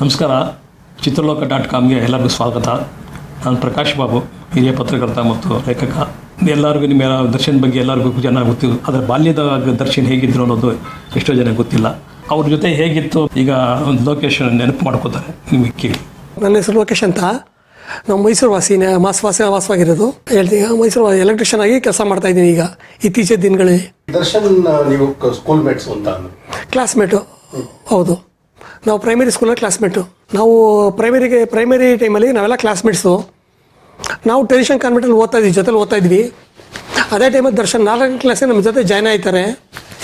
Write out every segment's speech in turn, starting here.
ನಮಸ್ಕಾರ. ಚಿತ್ರಲೋಕ.comಗೆ ಎಲ್ಲರಿಗೂ ಸ್ವಾಗತ. ನಾನು ಪ್ರಕಾಶ್ ಬಾಬು, ಹಿರಿಯ ಪತ್ರಕರ್ತ ಮತ್ತು ಲೇಖಕ. ಎಲ್ಲರಿಗೂ ನಿಮ್ಮ ದರ್ಶನ್ ಬಗ್ಗೆ ಎಲ್ಲರಿಗೂ ಚೆನ್ನಾಗಿ ಗೊತ್ತಿಲ್ಲ. ಅದರ ಬಾಲ್ಯದ ದರ್ಶನ್ ಹೇಗಿದ್ರು ಅನ್ನೋದು ಎಷ್ಟೋ ಜನ ಗೊತ್ತಿಲ್ಲ. ಅವ್ರ ಜೊತೆ ಹೇಗಿತ್ತು ಈಗ ಒಂದು ಲೋಕೇಶ್ ನೆನಪು ಮಾಡ್ಕೋತಾರೆ. ನಿಮಗೆ ಕೇಳಿ. ನನ್ನ ಹೆಸರು ಲೋಕೇಶ್ ಅಂತ. ನಾವು ಮೈಸೂರು ವಾಸವಾಗಿರೋದು. ಹೇಳ್ತೀವಿ, ಮೈಸೂರು ಎಲೆಕ್ಟ್ರಿಷಿಯನ್ ಆಗಿ ಕೆಲಸ ಮಾಡ್ತಾ ಇದ್ದೀನಿ ಈಗ ಇತ್ತೀಚಿನ ದಿನಗಳಲ್ಲಿ. ದರ್ಶನ್ ನೀವು ಸ್ಕೂಲ್ ಮೇಟ್ಸ್ ಅಂತ? ಕ್ಲಾಸ್ಮೇಟು, ಹೌದು. ನಾವು ಪ್ರೈಮರಿ ಸ್ಕೂಲಲ್ಲಿ ಕ್ಲಾಸ್ಮೇಟು. ನಾವು ಪ್ರೈಮರಿ ಟೈಮಲ್ಲಿ ನಾವೆಲ್ಲ ಕ್ಲಾಸ್ಮೇಟ್ಸು. ನಾವು ಟ್ರೆಡಿಷನ್ ಕಾನ್ವೆಂಟಲ್ಲಿ ಓದ್ತಾ ಇದ್ವಿ. ಅದೇ ಟೈಮಲ್ಲಿ ದರ್ಶನ್ 4ನೇ ಕ್ಲಾಸಿಗೆ ನಮ್ಮ ಜೊತೆ ಜಾಯ್ನ್ ಆಯ್ತಾರೆ.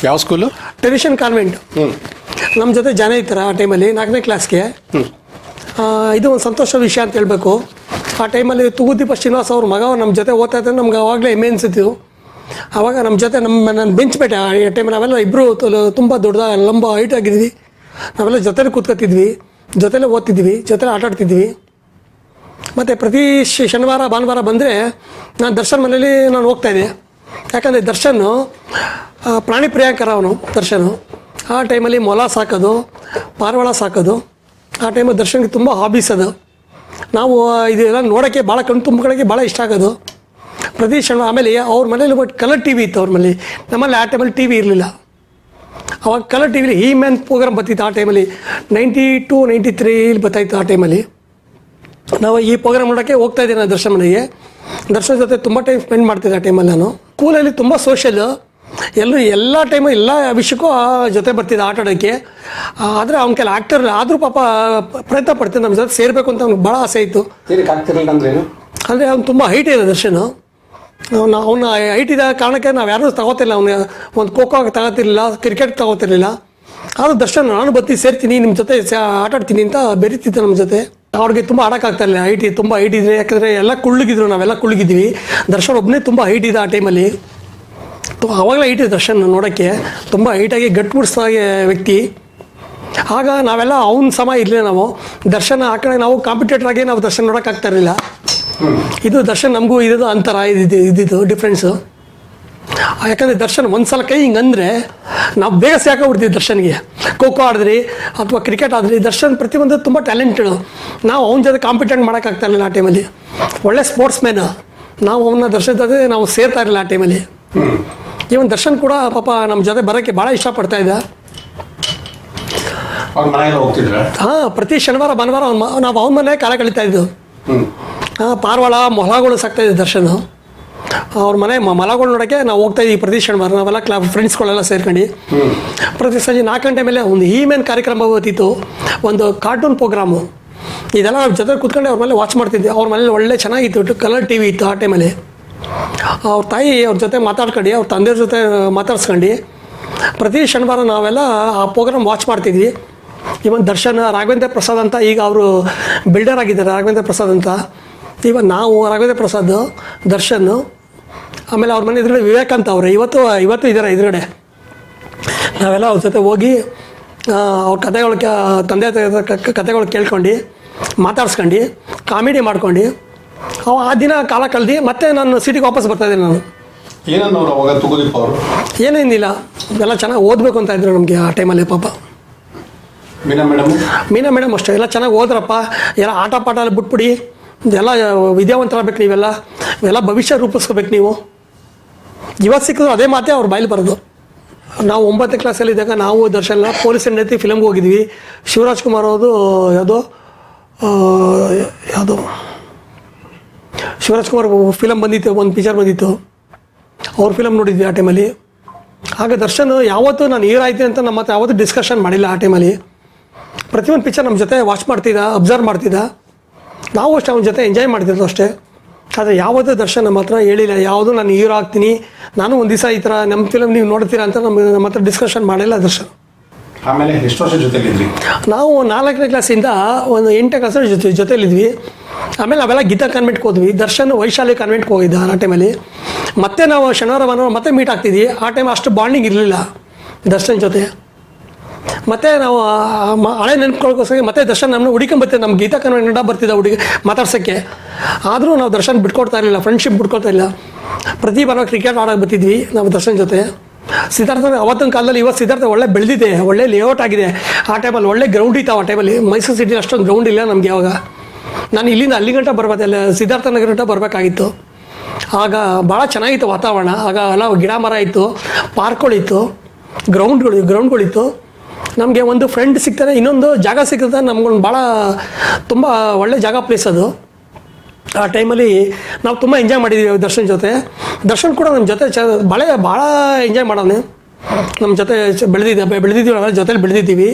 ಯಾವ ಸ್ಕೂಲು? Tradition convent. ನಮ್ಮ ಜೊತೆ ಜಾಯ್ನ್ ಆಯ್ತಾರೆ ಆ ಟೈಮಲ್ಲಿ 4ನೇ ಕ್ಲಾಸ್ಗೆ. ಇದು ಒಂದು ಸಂತೋಷ ವಿಷಯ ಅಂತ ಹೇಳ್ಬೇಕು. ಆ ಟೈಮಲ್ಲಿ ತೂಗುದೀಪ ಶ್ರೀನಿವಾಸ್ ಅವ್ರ ಮಗ ನಮ್ಮ ಜೊತೆ ಓದ್ತಾ ಇದ್ದಾರೆ. ನಮ್ಗೆ ಆವಾಗಲೇ ಹೆಮ್ಮೆ ಅನಿಸಿತ್ತು. ಆವಾಗ ನಮ್ಮ ಜೊತೆ ನನ್ನ ಬೆಂಚ್ ಬೇಟೆ ಆ ಟೈಮಲ್ಲಿ ನಾವೆಲ್ಲ ಇಬ್ಬರು ತುಂಬ ದೊಡ್ಡ ಲಂಬ ಹೈಟ್ ಆಗಿದ್ವಿ. ನಾವೆಲ್ಲ ಜೊತೆಲಿ ಕೂತ್ಕೊತಿದ್ವಿ, ಜೊತೆಲೇ ಓದ್ತಿದ್ವಿ, ಜೊತೆಲೇ ಆಟಾಡ್ತಿದ್ವಿ. ಮತ್ತು ಪ್ರತಿ ಶನಿವಾರ ಭಾನುವಾರ ಬಂದರೆ ನಾನು ದರ್ಶನ್ ಮನೇಲಿ ನಾನು ಹೋಗ್ತಾಯಿದ್ದೆ. ಯಾಕಂದರೆ ದರ್ಶನ್ನು ಪ್ರಾಣಿ ಪ್ರಿಯಾಂಕರ ಅವನು. ದರ್ಶನು ಆ ಟೈಮಲ್ಲಿ ಮೊಲ ಸಾಕೋದು, ಪಾರಿವಾಳ ಸಾಕೋದು. ಆ ಟೈಮಲ್ಲಿ ದರ್ಶನ್ಗೆ ತುಂಬ ಹಾಬೀಸ್ ಅದು. ನಾವು ಇದೆಲ್ಲ ನೋಡೋಕ್ಕೆ ಭಾಳ ಕಣ್ಣು ತುಂಬಿಕೊಳ್ಳೋಕ್ಕೆ ಭಾಳ ಇಷ್ಟ ಆಗೋದು ಪ್ರತಿ ಶನಿವಾರ. ಆಮೇಲೆ ಅವ್ರ ಮನೇಲಿ ಕಲರ್ ಟಿ ವಿ ಇತ್ತು ಅವ್ರ ಮನೇಲಿ. ನಮ್ಮಲ್ಲಿ ಆ ಟೈಮಲ್ಲಿ ಟಿ ವಿ ಇರಲಿಲ್ಲ. ಅವಾಗ ಕಲರ್ ಟಿ ವಿಲಿ ಈ ಮ್ಯಾನ್ ಪ್ರೋಗ್ರಾಮ್ ಬರ್ತಿತ್ತು ಆ ಟೈಮಲ್ಲಿ. 92, 93 ಬರ್ತಾಯಿತ್ತು ಆ ಟೈಮಲ್ಲಿ. ನಾವು ಈ ಪ್ರೋಗ್ರಾಮ್ ನೋಡೋಕ್ಕೆ ಹೋಗ್ತಾಯಿದ್ದೆ ನಾನು ದರ್ಶನ್ ಮನೆಗೆ. ದರ್ಶನ್ ಜೊತೆ ತುಂಬ ಟೈಮ್ ಸ್ಪೆಂಡ್ ಮಾಡ್ತಿದ್ದೆ ಆ ಟೈಮಲ್ಲಿ. ನಾನು ಸ್ಕೂಲಲ್ಲಿ ತುಂಬ ಸೋಷಲ್, ಎಲ್ಲ ಟೈಮು ಎಲ್ಲ ವಿಷಯಕ್ಕೂ ಜೊತೆ ಬರ್ತಿದ್ದೆ ಆಟ ಆಡೋಕ್ಕೆ. ಆದರೆ ಅವ್ನ ಕೆಲ ಆ್ಯಕ್ಟರ್ ಆದರೂ ಪಾಪ ಪ್ರಯತ್ನ ಪಡ್ತಿದ್ದೆ ನಮ್ಮ ಜೊತೆ ಸೇರಬೇಕು ಅಂತ ಅವ್ನಿಗೆ ಭಾಳ ಆಸೆ ಇತ್ತು. ಅಂದರೆ ಅವ್ನು ತುಂಬ ಹೈಟ್ ಇದೆ ದರ್ಶನ್. ಅವನ ಹೈಟ್ ಇದ್ದ ಕಾರಣಕ್ಕೆ ನಾವು ಯಾರೂ ತಗೋತಿಲ್ಲ. ಅವನು ಒಂದು ಖೋ ಖೋ ತಗೋತಿರ್ಲಿಲ್ಲ, ಕ್ರಿಕೆಟ್ ತಗೋತಿರ್ಲಿಲ್ಲ. ಆದರೂ ದರ್ಶನ್ ನಾನು ಸೇರ್ತೀನಿ ನಿಮ್ಮ ಜೊತೆ ಆಟ ಆಡ್ತೀನಿ ಅಂತ ಬೆರೀತಿದ್ದೆ ನಮ್ಮ ಜೊತೆ. ಅವ್ರಿಗೆ ತುಂಬ ಆಡೋಕ್ಕಾಗ್ತಾಯಿಲ್ಲ, ತುಂಬ ಹೈಟ್ ಇದ್ರೆ. ಯಾಕಂದರೆ ಎಲ್ಲ ಕುಳ್ಳಿಗಿದ್ರು, ನಾವೆಲ್ಲ ಕುಳ್ಳಿಗಿದ್ವಿ. ದರ್ಶನ್ ಒಬ್ಬನೇ ತುಂಬ ಹೈಟ್ ಇದೆ ಆ ಟೈಮಲ್ಲಿ. ಆವಾಗಲೇ ಹೈಟ್ ಇದೆ ದರ್ಶನ್ ನೋಡೋಕ್ಕೆ. ತುಂಬ ಹೈಟಾಗಿ ಗಟ್ಟಿಮುಟ್ಸಾಗಿ ವ್ಯಕ್ತಿ. ಆಗ ನಾವೆಲ್ಲ ಅವ್ನ ಸಮ ಇರಲಿಲ್ಲ. ನಾವು ದರ್ಶನ್ ಆ ಕಡೆ ನಾವು ಕಾಂಪಿಟೇಟರ್ ಆಗಿ ನಾವು ದರ್ಶನ್ ನೋಡೋಕ್ಕಾಗ್ತಾ ಇರಲಿಲ್ಲ. ಇದು ದರ್ಶನ್ ನಮಗೂ ಇರೋದು ಅಂತರ ಇದ್ದಿದ್ದು ಡಿಫ್ರೆನ್ಸು. ಯಾಕಂದರೆ ದರ್ಶನ್ ಒಂದು ಸಲ ಕೈ ಹಿಂಗಂದರೆ ನಾವು ಬೇಗ ಸಾಕಾಗ್ಬಿಡ್ತೀವಿ ದರ್ಶನ್ಗೆ. ಖೋ ಖೋ ಆಡಿದ್ರಿ ಅಥವಾ ಕ್ರಿಕೆಟ್ ಆದ್ರಿ, ದರ್ಶನ್ ಪ್ರತಿಯೊಂದು ತುಂಬ ಟ್ಯಾಲೆಂಟೆಡು. ನಾವು ಅವನ ಜೊತೆ ಕಾಂಪಿಟೇಟ್ ಮಾಡೋಕ್ಕಾಗ್ತಾ ಇರಲಿಲ್ಲ ಆ ಟೈಮಲ್ಲಿ. ಒಳ್ಳೆ ಸ್ಪೋರ್ಟ್ಸ್ ಮ್ಯಾನ್. ನಾವು ಅವನ್ನ ದರ್ಶನ್ ಜೊತೆ ನಾವು ಸೇರ್ತಾ ಇರಲಿಲ್ಲ ಆ ಟೈಮಲ್ಲಿ. ಇವನ್ ದರ್ಶನ್ ಕೂಡ ಪಾಪ ನಮ್ಮ ಜೊತೆ ಬರೋಕ್ಕೆ ಭಾಳ ಇಷ್ಟಪಡ್ತಾ ಇದ್ದ. ಹಾಂ, ಪ್ರತಿ ಶನಿವಾರ ಭಾನುವಾರ ನಾವು ಅವನ ಮನೆ ಕಾಲ ಕಳೀತಾ ಇದ್ದು. ಪಾರಿವಾಳ ಮೊಲಗಳು ಸಾಕ್ತಾಯಿದ್ದೆ ದರ್ಶನ್. ಅವ್ರ ಮನೆ ಮೊಲಗಳು ನೋಡೋಕ್ಕೆ ನಾವು ಹೋಗ್ತಾಯಿದ್ವಿ ಪ್ರತಿ ಶನಿವಾರ. ನಾವೆಲ್ಲ ಫ್ರೆಂಡ್ಸ್ಗಳೆಲ್ಲ ಸೇರ್ಕೊಂಡು ಪ್ರತಿ ಸಂಜೆ 4 ಗಂಟೆ ಮೇಲೆ ಒಂದು ಮ್ಯಾನ್ ಕಾರ್ಯಕ್ರಮ ಬರ್ತಿತ್ತು, ಒಂದು ಕಾರ್ಟೂನ್ ಪ್ರೋಗ್ರಾಮು. ಇದೆಲ್ಲ ನಾವು ಜೊತೆ ಕೂತ್ಕೊಂಡು ಅವ್ರ ಮೇಲೆ ವಾಚ್ ಮಾಡ್ತಿದ್ದೆ. ಅವ್ರ ಮನೇಲಿ ಒಳ್ಳೆ ಚೆನ್ನಾಗಿತ್ತು, ಕಲರ್ ಟಿ ವಿ ಇತ್ತು ಆ ಟೈಮಲ್ಲಿ. ಅವ್ರ ತಾಯಿ ಅವ್ರ ಜೊತೆ ಮಾತಾಡ್ಕೊಂಡು, ಅವ್ರ ತಂದೆಯವ್ರ ಜೊತೆ ಮಾತಾಡ್ಸ್ಕೊಂಡು ಪ್ರತಿ ಶನಿವಾರ ನಾವೆಲ್ಲ ಆ ಪ್ರೋಗ್ರಾಮ್ ವಾಚ್ ಮಾಡ್ತಿದ್ವಿ. ಇವನ್ ದರ್ಶನ್, ರಾಘವೇಂದ್ರ ಪ್ರಸಾದ್ ಅಂತ, ಈಗ ಅವರು ಬಿಲ್ಡರ್ ಆಗಿದ್ದಾರೆ ರಾಘವೇಂದ್ರ ಪ್ರಸಾದ್ ಅಂತ. ಇವನ್ ನಾವು ರಾಘವೇಂದ್ರ ಪ್ರಸಾದ್, ದರ್ಶನ್, ಆಮೇಲೆ ಅವ್ರ ಮನೆ ಎದುರುಗಡೆ ವಿವೇಕಾಂತ ಅವರು ಇವತ್ತು ಇದ್ದಾರೆ ಎದುರುಗಡೆ. ನಾವೆಲ್ಲ ಅವ್ರ ಜೊತೆ ಹೋಗಿ ಅವ್ರ ಕಥೆಗಳು, ತಂದೆ ಕಥೆಗಳು ಕೇಳ್ಕೊಂಡು ಮಾತಾಡ್ಸ್ಕೊಂಡು ಕಾಮಿಡಿ ಮಾಡ್ಕೊಂಡು ಆ ದಿನ ಕಾಲ ಕಳೆದು ಮತ್ತೆ ನಾನು ಸಿಟಿಗೆ ವಾಪಸ್ ಬರ್ತಾಯಿದ್ದೆ. ನಾನು ಏನೇನಿಲ್ಲ, ಎಲ್ಲ ಚೆನ್ನಾಗಿ ಓದಬೇಕು ಅಂತ ಇದ್ರು ನಮಗೆ ಆ ಟೈಮಲ್ಲಿ. ಪಾಪ ಮೀನಾ ಮೇಡಮ್ ಅಷ್ಟೇ, ಎಲ್ಲ ಚೆನ್ನಾಗಿ ಓದ್ರಪ್ಪ, ಎಲ್ಲ ಆಟ ಪಾಠ ಎಲ್ಲ ಬಿಟ್ಬಿಡಿ, ಎಲ್ಲ ವಿದ್ಯಾವಂತರಾಗಬೇಕು ನೀವೆಲ್ಲ ಭವಿಷ್ಯ ರೂಪಿಸ್ಕೋಬೇಕು ನೀವು. ಇವತ್ತು ಸಿಕ್ಕಿದ್ರು ಅದೇ ಮಾತೇ ಅವ್ರ ಬಾಯಲ್ಲಿ ಬರೋದು. ನಾವು 9ನೇ ಕ್ಲಾಸಲ್ಲಿ ಇದ್ದಾಗ ನಾವು ದರ್ಶನ್ ಪೊಲೀಸ್ ಹೆಂಡತಿ ಫಿಲಮ್ಗೆ ಹೋಗಿದ್ವಿ. ಶಿವರಾಜ್ ಕುಮಾರ್ ಅವ್ರದ್ದು ಯಾವುದೋ ಶಿವರಾಜ್ ಕುಮಾರ್ ಫಿಲಮ್ ಬಂದಿತ್ತು, ಒಂದು ಪಿಕ್ಚರ್ ಬಂದಿತ್ತು. ಅವ್ರ ಫಿಲಮ್ ನೋಡಿದ್ವಿ ಆ ಟೈಮಲ್ಲಿ. ಆಗ ದರ್ಶನ್ ಯಾವತ್ತೂ ನಾನು ಹೀರೋ ಆಯ್ತೀನಿ ಅಂತ ನಮ್ಮ ಹತ್ರ ಯಾವತ್ತೂ ಡಿಸ್ಕಷನ್ ಮಾಡಿಲ್ಲ ಆ ಟೈಮಲ್ಲಿ. ಪ್ರತಿಯೊಂದು ಪಿಕ್ಚರ್ ನಮ್ಮ ಜೊತೆ ವಾಚ್ ಮಾಡ್ತಿದ್ದ, ಅಬ್ಸರ್ವ್ ಮಾಡ್ತಿದ್ದ. ನಾವು ಅಷ್ಟೇ ಅವನ ಜೊತೆ ಎಂಜಾಯ್ ಮಾಡ್ತಿದ್ದು ಅಷ್ಟೇ. ಆದರೆ ಯಾವತ್ತೂ ದರ್ಶನ್ ನಮ್ಮ ಹತ್ರ ಹೇಳಿಲ್ಲ ಯಾವುದೂ ನಾನು ಹೀರೋ ಆಗ್ತೀನಿ, ನಾನು ಒಂದು ದಿವಸ ಈ ಥರ ನಮ್ಮ ಫಿಲಮ್ ನೀವು ನೋಡ್ತೀರಾ ಅಂತ ನಮ್ಮ ಹತ್ರ ಡಿಸ್ಕಷನ್ ಮಾಡಿಲ್ಲ ದರ್ಶನ್. ಆಮೇಲೆ ಎಷ್ಟು ವರ್ಷ ಜೊತೆಲಿದ್ವಿ ನಾವು? 4ನೇ ಕ್ಲಾಸಿಂದ ಒಂದು 8ನೇ ಕ್ಲಾಸ್ ಜೊತೆಲಿದ್ವಿ. ಆಮೇಲೆ ನಾವೆಲ್ಲ ಗೀತಾ ಕಾನ್ವೆಂಟ್ಗೆ ಹೋದ್ವಿ. ದರ್ಶನ್ ವೈಶಾಲಿ ಕಾನ್ವೆಂಟ್ಗೆ ಹೋಗಿದ್ದ ಆ ಟೈಮಲ್ಲಿ. ಮತ್ತೆ ನಾವು ಶನಿವಾರ ಭಾನುವಾರ ಮತ್ತೆ ಮೀಟ್ ಆಗ್ತಿದ್ವಿ. ಆ ಟೈಮ್ ಅಷ್ಟು ಬಾಂಡಿಂಗ್ ಇರಲಿಲ್ಲ ದರ್ಶನ್ ಜೊತೆ. ಮತ್ತು ನಾವು ಹಳೆ ನೆನಪುಗೋಸ್ಕರ ಮತ್ತೆ ದರ್ಶನ್ ನಮ್ಮನ್ನ ಹುಡುಕೊಂಬರ್ತಿದ್ದೆ. ನಮ್ಮ ಗೀತಾ ಕಾನ್ವೆಂಟ್ ಬರ್ತಿದ್ದ ಹುಡುಗಿ ಮಾತಾಡ್ಸೋಕ್ಕೆ. ಆದರೂ ನಾವು ದರ್ಶನ್ ಬಿಟ್ಕೊಡ್ತಾ ಇರಲಿಲ್ಲ, ಫ್ರೆಂಡ್ಶಿಪ್ ಬಿಟ್ಕೊಡ್ತಾ ಇಲ್ಲ. ಪ್ರತಿ ಭಾನುವಾರ ಕ್ರಿಕೆಟ್ ಆಡೋಕೆ ಬರ್ತಿದ್ವಿ ನಾವು ದರ್ಶನ್ ಜೊತೆ. ಸಿದ್ಧಾರ್ಥ ಅವತ್ತಿನ ಕಾಲದಲ್ಲಿ ಇವತ್ತು ಸಿದ್ಧಾರ್ಥ ಒಳ್ಳೆ ಬೆಳೆದಿದೆ, ಒಳ್ಳೆ ಲೇಔಟ್ ಆಗಿದೆ. ಆ ಟೈಮಲ್ಲಿ ಒಳ್ಳೆ ಗ್ರೌಂಡ್ ಇತ್ತು. ಆ ಟೈಮಲ್ಲಿ ಮೈಸೂರು ಸಿಟಿ ಅಷ್ಟೊಂದು ಗ್ರೌಂಡ್ ಇಲ್ಲ ನಮಗೆ ಅವಾಗ. ನಾನು ಇಲ್ಲಿಂದ ಅಲ್ಲಿ ಗಂಟ ಬರ್ಬೋದಲ್ಲ, ಸಿದ್ಧಾರ್ಥ ನಗರ ಗಂಟ ಬರಬೇಕಾಗಿತ್ತು. ಆಗ ಭಾಳ ಚೆನ್ನಾಗಿತ್ತು ವಾತಾವರಣ. ಆಗ ಎಲ್ಲ ಗಿಡ ಮರ ಇತ್ತು, ಪಾರ್ಕ್ಗಳಿತ್ತು, ಗ್ರೌಂಡ್ಗಳಿತ್ತು. ನಮಗೆ ಒಂದು ಫ್ರೆಂಡ್ ಸಿಗ್ತಾರೆ, ಇನ್ನೊಂದು ಜಾಗ ಸಿಗ್ತದೆ ನಮ್ಗೊಂದು ಭಾಳ ತುಂಬ ಒಳ್ಳೆ ಜಾಗ ಪ್ಲೇಸ್ ಅದು. ಆ ಟೈಮಲ್ಲಿ ನಾವು ತುಂಬ ಎಂಜಾಯ್ ಮಾಡಿದ್ದೀವಿ ದರ್ಶನ್ ಜೊತೆ. ದರ್ಶನ್ ಕೂಡ ನಮ್ಮ ಜೊತೆ ಭಾಳ ಎಂಜಾಯ್ ಮಾಡೋನೆ. ನಮ್ಮ ಜೊತೆ ಬೆಳೆದಿದ್ದೀವಿ, ನಾವೆಲ್ಲ ಜೊತೆಲಿ ಬೆಳೆದಿದ್ದೀವಿ.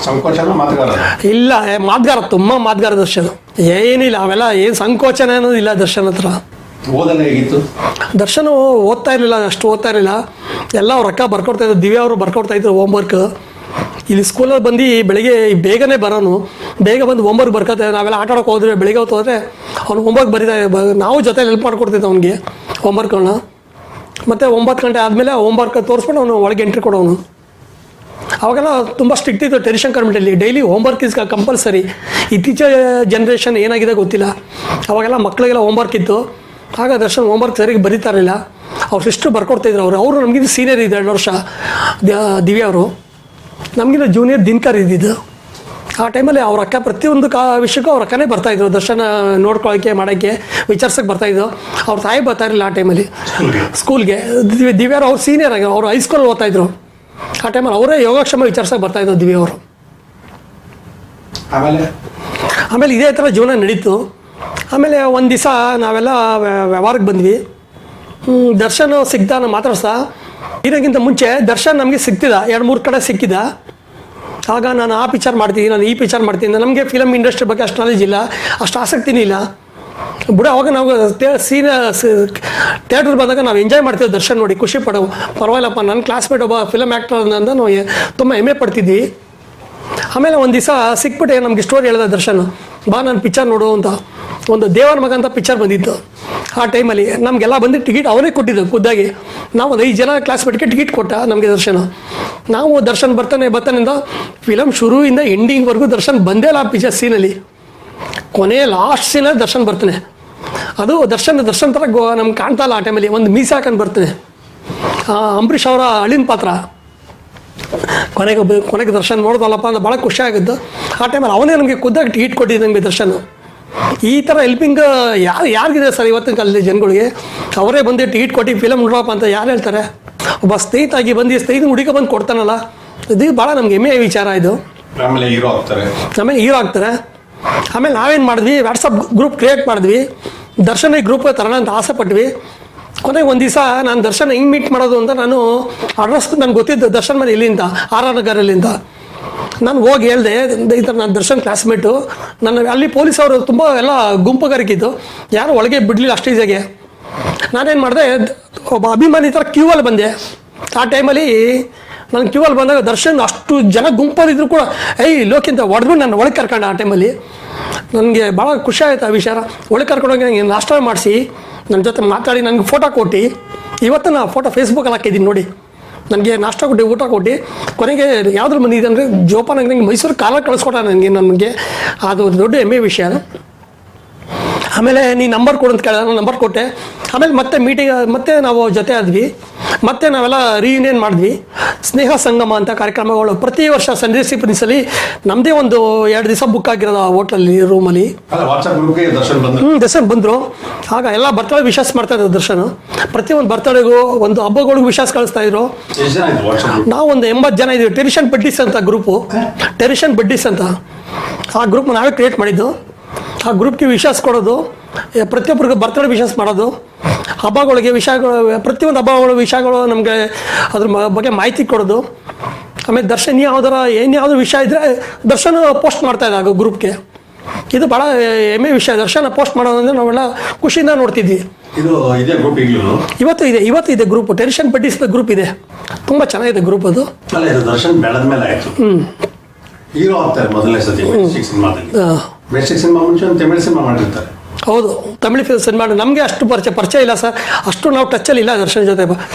ಸಂಕೋಚನ ಮಾತುಗಾರ ಇಲ್ಲ, ಮಾತುಗಾರ, ತುಂಬ ಮಾತುಗಾರ ದರ್ಶನ್. ಏನಿಲ್ಲ ಅವೆಲ್ಲ ಏನು ಸಂಕೋಚನ ಅನ್ನೋದಿಲ್ಲ ದರ್ಶನ್ ಹತ್ರ. ಓದಲ್ಲ ಹೇಗಿತ್ತು? ದರ್ಶನ್ ಓದ್ತಾ ಇರಲಿಲ್ಲ, ಅಷ್ಟು ಓದ್ತಾ ಇರಲಿಲ್ಲ. ಎಲ್ಲ ಅವ್ರ ಅಕ್ಕ ಬರ್ಕೊಡ್ತಾಯಿದ್ರು, ದಿವ್ಯಾ ಅವರು ಬರ್ಕೊಡ್ತಾಯಿದ್ರು ಹೋಮ್ವರ್ಕ್. ಇಲ್ಲಿ ಸ್ಕೂಲಲ್ಲಿ ಬಂದು ಬೆಳಿಗ್ಗೆ ಬೇಗನೆ ಬರೋನು, ಬೇಗ ಬಂದು ಹೋಮ್ವರ್ಕ್ ಬರ್ಕೋತಾರೆ. ನಾವೆಲ್ಲ ಆಟ ಆಡೋಕೆ ಹೋದ್ರೆ ಬೆಳಿಗ್ಗೆ ಹೊತ್ತು ಹೋದರೆ ಅವ್ನು ಹೋಮ್ವರ್ಕ್ ಬರೀತಾ, ನಾವು ಜೊತೆ ಹೆಲ್ಪ್ ಮಾಡ್ಕೊಡ್ತಿದ್ದೆ ಅವ್ನಿಗೆ ಹೋಮ್ವರ್ಕ್ಗಳನ್ನ. ಮತ್ತು 9 ಗಂಟೆ ಆದಮೇಲೆ ಹೋಮ್ವರ್ಕ್ ತೋರಿಸ್ಬಿಟ್ಟು ಅವನು ಒಳಗೆ ಎಂಟ್ರಿ ಕೊಡೋನು. ಅವಾಗೆಲ್ಲ ತುಂಬ ಸ್ಟ್ರಿಕ್ಟ್ ಇತ್ತು ಟೆರಿಷನ್ ಕಮಿಟಿಯಲ್ಲಿ. Daily homework is compulsory. ಇತ್ತೀಚಿನ ಜನ್ರೇಷನ್ ಏನಾಗಿದೆ ಗೊತ್ತಿಲ್ಲ. ಅವಾಗೆಲ್ಲ ಮಕ್ಕಳಿಗೆಲ್ಲ ಹೋಮ್ವರ್ಕ್ ಇತ್ತು. ಆಗ ದರ್ಶನ್ ಹೋಮ್ವರ್ಕ್ ಸರಿಯಾಗಿ ಬರೀತಾ ಇರಲಿಲ್ಲ. ಅವ್ರ ಸಿಸ್ಟ್ರು ಬರ್ಕೊಡ್ತಾಯಿದ್ರು. ಅವರು ನಮಗಿಂತ ಸೀನಿಯರ್ ಇದೆ 2 ವರ್ಷ, ದಿವ್ಯಾ ಅವರು. ನಮಗಿಂತ ಜೂನಿಯರ್ ದಿನಕರ್ ಇದ್ದಿದ್ದು. ಆ ಟೈಮಲ್ಲಿ ಅವ್ರ ಅಕ್ಕ ಪ್ರತಿಯೊಂದು ವಿಷಯಕ್ಕೂ ಅವ್ರ ಅಕ್ಕನೇ ಬರ್ತಾಯಿದ್ರು. ದರ್ಶನ ನೋಡ್ಕೊಳ್ಳೋಕ್ಕೆ, ಮಾಡೋಕ್ಕೆ, ವಿಚಾರಿಸೋಕ್ಕೆ ಬರ್ತಾಯಿದ್ರು. ಅವ್ರ ತಾಯಿ ಬರ್ತಾ ಇರಲಿಲ್ಲ ಆ ಟೈಮಲ್ಲಿ ಸ್ಕೂಲ್ಗೆ. ದಿವ್ಯಾರು ಅವ್ರು ಸೀನಿಯರ್ ಆಗಿ ಅವರು ಹೈಸ್ಕೂಲ್ ಓದ್ತಾಯಿದ್ರು. ಆ ಟೈಮಲ್ಲಿ ಅವರೇ ಯೋಗಕ್ಷೇಮ ವಿಚಾರಿಸೋಕೆ ಬರ್ತಾಯಿದ್ರು ದಿವ್ಯಾ ಅವರು. ಆಮೇಲೆ ಇದೇ ಥರ ಜೀವನ ನಡೀತು. ಆಮೇಲೆ ಒಂದು ದಿವಸ ನಾವೆಲ್ಲ ವ್ಯವಹಾರಕ್ಕೆ ಬಂದ್ವಿ. ದರ್ಶನ್ ಸಿಗ್ದ, ನಾನು ಮಾತಾಡ್ಸ. ಇದಕ್ಕಿಂತ ಮುಂಚೆ ದರ್ಶನ್ ನಮಗೆ ಸಿಗ್ತಿದ್ದ, 2-3 ಕಡೆ ಸಿಕ್ಕಿದ್ದ. ಆಗ ನಾನು ಆ ಪಿಕ್ಚರ್ ಮಾಡ್ತೀನಿ, ನಾನು ಈ ಪಿಕ್ಚರ್ ಮಾಡ್ತೀನಿ. ನಮಗೆ ಫಿಲಮ್ ಇಂಡಸ್ಟ್ರಿ ಬಗ್ಗೆ ಅಷ್ಟು ನಾಲೆಜ್ ಇಲ್ಲ, ಅಷ್ಟು ಆಸಕ್ತಿನೂ ಇಲ್ಲ ಬಿಡ. ಅವಾಗ ನಾವು ಥಿಯೇಟ್ರ್ ಬಂದಾಗ ನಾವು ಎಂಜಾಯ್ ಮಾಡ್ತೀವಿ ದರ್ಶನ್ ನೋಡಿ, ಖುಷಿ ಪಡೋವು. ಪರವಾಗಿಲ್ಲಪ್ಪ, ನನ್ನ ಕ್ಲಾಸ್ಮೇಟ್ ಒಬ್ಬ ಫಿಲಮ್ ಆ್ಯಕ್ಟರ್ ಅಂತ ನಾವು ತುಂಬ ಹೆಮ್ಮೆ ಪಡ್ತಿದ್ವಿ. ಆಮೇಲೆ ಒಂದು ದಿವಸ ಸಿಕ್ಬಿಟ್ಟೆ ನಮಗೆ ಸ್ಟೋರಿ ಹೇಳಿದ ದರ್ಶನ್, ಬಾ ನಾನು ಪಿಕ್ಚರ್ ನೋಡು ಅಂತ. ಒಂದು ದೇವರ ಮಗ ಅಂತ ಪಿಕ್ಚರ್ ಬಂದಿತ್ತು. ಆ ಟೈಮಲ್ಲಿ ನಮಗೆಲ್ಲ ಬಂದು ಟಿಕೆಟ್ ಅವನೇ ಕೊಟ್ಟಿದ್ದು ಖುದ್ದಾಗಿ. ನಾವು ಒಂದು 5 ಜನ ಕ್ಲಾಸ್ಮೇಟ್ಗೆ ಟಿಕೆಟ್ ಕೊಟ್ಟ ನಮಗೆ ದರ್ಶನ. ನಾವು ದರ್ಶನ್ ಬರ್ತಾನೆಂದ ಫಿಲಮ್ ಶುರುವಿಂದ ಎಂಡಿಂಗ್ವರೆಗೂ ದರ್ಶನ್ ಬಂದೇ ಇಲ್ಲ ಆ ಪಿಕ್ಚರ್ ಸೀನಲ್ಲಿ. ಕೊನೆ ಲಾಸ್ಟ್ ಸೀನಲ್ಲಿ ದರ್ಶನ್ ಬರ್ತಾನೆ. ಅದು ದರ್ಶನ್ ಥರ ನಮ್ಗೆ ಕಾಣ್ತಾ ಇಲ್ಲ ಆ ಟೈಮಲ್ಲಿ. ಒಂದು ಮೀಸೆ ಹಾಕೊಂಡು ಬರ್ತಾನೆ. ಅಂಬರೀಷ್ ಅವರ ಅಳಿನ ಪಾತ್ರ. ಕೊನೆಗೆ ದರ್ಶನ್ ನೋಡ್ದಲ್ಲಪ್ಪ ಅಂತ ಭಾಳ ಖುಷಿ ಆಗಿದ್ದು. ಆ ಟೈಮಲ್ಲಿ ಅವನೇ ನಮಗೆ ಖುದ್ದಾಗಿ ಟಿಕೆಟ್ ಕೊಟ್ಟಿದ್ದು ನಮಗೆ ದರ್ಶನ್. ಈ ಥರ ಹೆಲ್ಪಿಂಗ್ ಯಾರಿಗಿದೆ ಸರ್ ಇವತ್ತಿನ ಕಾಲದಲ್ಲಿ ಜನಗಳಿಗೆ? ಅವರೇ ಬಂದು ಟಿಕೆಟ್ ಕೊಟ್ಟು ಫಿಲಮ್ ನೋಡಪ್ಪ ಅಂತ ಯಾರು ಹೇಳ್ತಾರೆ? ಒಬ್ಬ ಸ್ನೇಹಿತಾಗಿ ಬಂದು ಸ್ನೇಹಿತ ಹುಡುಗ ಬಂದು ಕೊಡ್ತಾನಲ್ಲ, ಇದು ಭಾಳ ನಮ್ಗೆ ಹೆಮ್ಮೆಯ ವಿಚಾರ ಇದು. ಆಮೇಲೆ ಹೀರೋ ಆಗ್ತಾರೆ. ಆಮೇಲೆ ನಾವೇನು ಮಾಡಿದ್ವಿ, ವಾಟ್ಸಪ್ ಗ್ರೂಪ್ ಕ್ರಿಯೇಟ್ ಮಾಡಿದ್ವಿ. ದರ್ಶನ ಗ್ರೂಪ್ ತರೋಣ ಅಂತ ಆಸೆ ಪಟ್ವಿ. ಕೊನೆಗೆ ಒಂದು ದಿವಸ ನಾನು ದರ್ಶನ ಹೆಂಗೆ ಮೀಟ್ ಮಾಡೋದು ಅಂತ ನಾನು ಅಡ್ರೆಸ್ ನನಗೆ ಗೊತ್ತಿದ್ದು ದರ್ಶನ್ ಮನೆ ಇಲ್ಲಿಂದ RR ನಗರಲ್ಲಿಂದ. ನಾನು ಹೋಗಿ ಹೇಳಿದೆ, ಈ ಥರ ನಾನು ದರ್ಶನ್ ಕ್ಲಾಸ್ಮೇಟು. ನನ್ನ ಅಲ್ಲಿ ಪೊಲೀಸವರು ತುಂಬ ಎಲ್ಲ ಗುಂಪುಗಾರಿಕಿತ್ತು, ಯಾರು ಒಳಗೆ ಬಿಡಲಿಲ್ಲ ಅಷ್ಟು ಈಸಿಯಾಗೆ. ನಾನೇನು ಮಾಡಿದೆ, ಒಬ್ಬ ಅಭಿಮಾನಿ ಥರ ಕ್ಯೂವಲ್ಲಿ ಬಂದೆ. ಆ ಟೈಮಲ್ಲಿ ನಾನು ಕ್ಯೂವಲ್ಲಿ ಬಂದಾಗ ದರ್ಶನ್ ಅಷ್ಟು ಜನ ಗುಂಪಲ್ಲಿದ್ದರೂ ಕೂಡ ಲೋಕಿಂತ ಹೊಡೆದ್ಬಿಟ್ಟು ನಾನು ಒಳಗೆ ಕರ್ಕೊಂಡೆ. ಆ ಟೈಮಲ್ಲಿ ನನಗೆ ಭಾಳ ಖುಷಿ ಆಯಿತು ಆ ವಿಚಾರ. ಒಳಗೆ ಕರ್ಕೊಂಡೋಗಿ ನನಗೆ ನಾಷ್ಟ ಮಾಡಿಸಿ ನನ್ನ ಜೊತೆ ಮಾತಾಡಿ ನನಗೆ ಫೋಟೋ ಕೊಟ್ಟು, ಇವತ್ತು ನಾನು ಫೋಟೋ ಫೇಸ್ಬುಕ್ಕಲ್ಲಿ ಹಾಕಿದ್ದೀನಿ ನೋಡಿ. ನನಗೆ ನಾಷ್ಟ ಕೊಟ್ಟು, ಊಟ ಕೊಟ್ಟು, ಕೊನೆಗೆ ಯಾವುದ್ರ ಬಂದಿದೆ ಅಂದರೆ ಜೋಪಾನಾಗಿ ನನಗೆ ಮೈಸೂರು ಕಾಲ ಕಳಿಸ್ಕೊಟ್ಟ ನನಗೆ. ಅದು ದೊಡ್ಡ ಹೆಮ್ಮೆ ವಿಷಯ. ಆಮೇಲೆ ನೀ ನಂಬರ್ ಕೊಡು ಅಂತ ಕೇಳಿದ, ನಾನು ನಂಬರ್ ಕೊಟ್ಟೆ. ಆಮೇಲೆ ಮತ್ತೆ ನಾವು ಜೊತೆ ಆದ್ವಿ. ಮತ್ತೆ ನಾವೆಲ್ಲ ರಿಯೂನಿಯನ್ ಮಾಡಿದ್ವಿ. ಸ್ನೇಹ ಸಂಗಮ ಅಂತ ಕಾರ್ಯಕ್ರಮಗಳು ಪ್ರತಿ ವರ್ಷ ಸಂಡೇ ಪ್ರಿನ್ಸಲ್ಲಿ ನಮ್ಮದೇ ಒಂದು 2 ದಿವಸ ಬುಕ್ ಆಗಿರೋದು ಆ ಹೋಟ್ಲಲ್ಲಿ, ರೂಮಲ್ಲಿ. ದರ್ಶನ್ ಬಂದರು. ಆಗ ಎಲ್ಲ ಬರ್ತಡೇ ವಿಶಸ್ ಮಾಡ್ತಾ ಇದ್ರು ದರ್ಶನ್. ಪ್ರತಿಯೊಂದು ಬರ್ತಡೇಗೂ, ಒಂದು ಹಬ್ಬಗಳಿಗೂ ವಿಶಸ್ ಕಳಿಸ್ತಾಯಿದ್ರು. ನಾವು ಒಂದು 80 ಜನ ಇದ್ದೀವಿ. ಟೆರಿಷನ್ ಬಡ್ಡೀಸ್ ಅಂತ ಗ್ರೂಪು, ಟೆರಿಷನ್ ಬಡ್ಡೀಸ್ ಅಂತ ಆ ಗ್ರೂಪ್ ನಾವೇ ಕ್ರಿಯೇಟ್ ಮಾಡಿದ್ದು. ಆ ಗ್ರೂಪ್ಗೆ ವಿಶಸ್ ಕೊಡೋದು, ಪ್ರತಿಯೊಬ್ಬರಿಗೂ ಬರ್ತಡೇ ವಿಶಸ್ ಮಾಡೋದು, ಹಬ್ಬಗಳಿಗೆ ವಿಷಯಗಳು, ಪ್ರತಿಯೊಂದು ಹಬ್ಬಗಳು ವಿಷಯಗಳು ನಮಗೆ ಅದ್ರ ಬಗ್ಗೆ ಮಾಹಿತಿ ಕೊಡೋದು. ಆಮೇಲೆ ದರ್ಶನ್ ಏನ್ಯಾವುದೋ ವಿಷಯ ಇದ್ದರೆ ದರ್ಶನ ಪೋಸ್ಟ್ ಮಾಡ್ತಾಯಿದ್ದ ಆಗ ಗ್ರೂಪ್ಗೆ. ಇದು ಭಾಳ ಹೆಮ್ಮೆ ವಿಷಯ. ದರ್ಶನ ಪೋಸ್ಟ್ ಮಾಡೋದಂದ್ರೆ ನಾವೆಲ್ಲ ಖುಷಿಯಿಂದ ನೋಡ್ತಿದ್ವಿ. ಇವತ್ತು ಇದೆ ಗ್ರೂಪ್. ಟೆರಿಷನ್ ಬಡ್ಡೀಸ್ ಗ್ರೂಪ್ ಇದೆ, ತುಂಬ ಚೆನ್ನಾಗಿದೆ ಗ್ರೂಪ್ ಅದು. ದರ್ಶನ್ ಬೆಳೆದ ಮೇಲೆ ಆಯಿತು, ಹೀರೋ ಆಗ್ತಾರೆ ಮೊದಲನೇ ಸತಿ ಮೆಟ್ರಿಕ್ ಸಿನಿಮಾ ಮುಂಚೆ ಒಂದು ತಮಿಳು ಸಿನಿಮಾ ಮಾಡಿರ್ತಾರೆ. ಹೌದು, ತಮಿಳು ಸಿನಿಮಾ ನಮಗೆ ಅಷ್ಟು ಪರಿಚಯ ಇಲ್ಲ ಸರ್. ಅಷ್ಟು ನಾವು ಟಚ್ಚಲ್ಲಿ ಇಲ್ಲ ದರ್ಶನ್ ಜೊತೆ.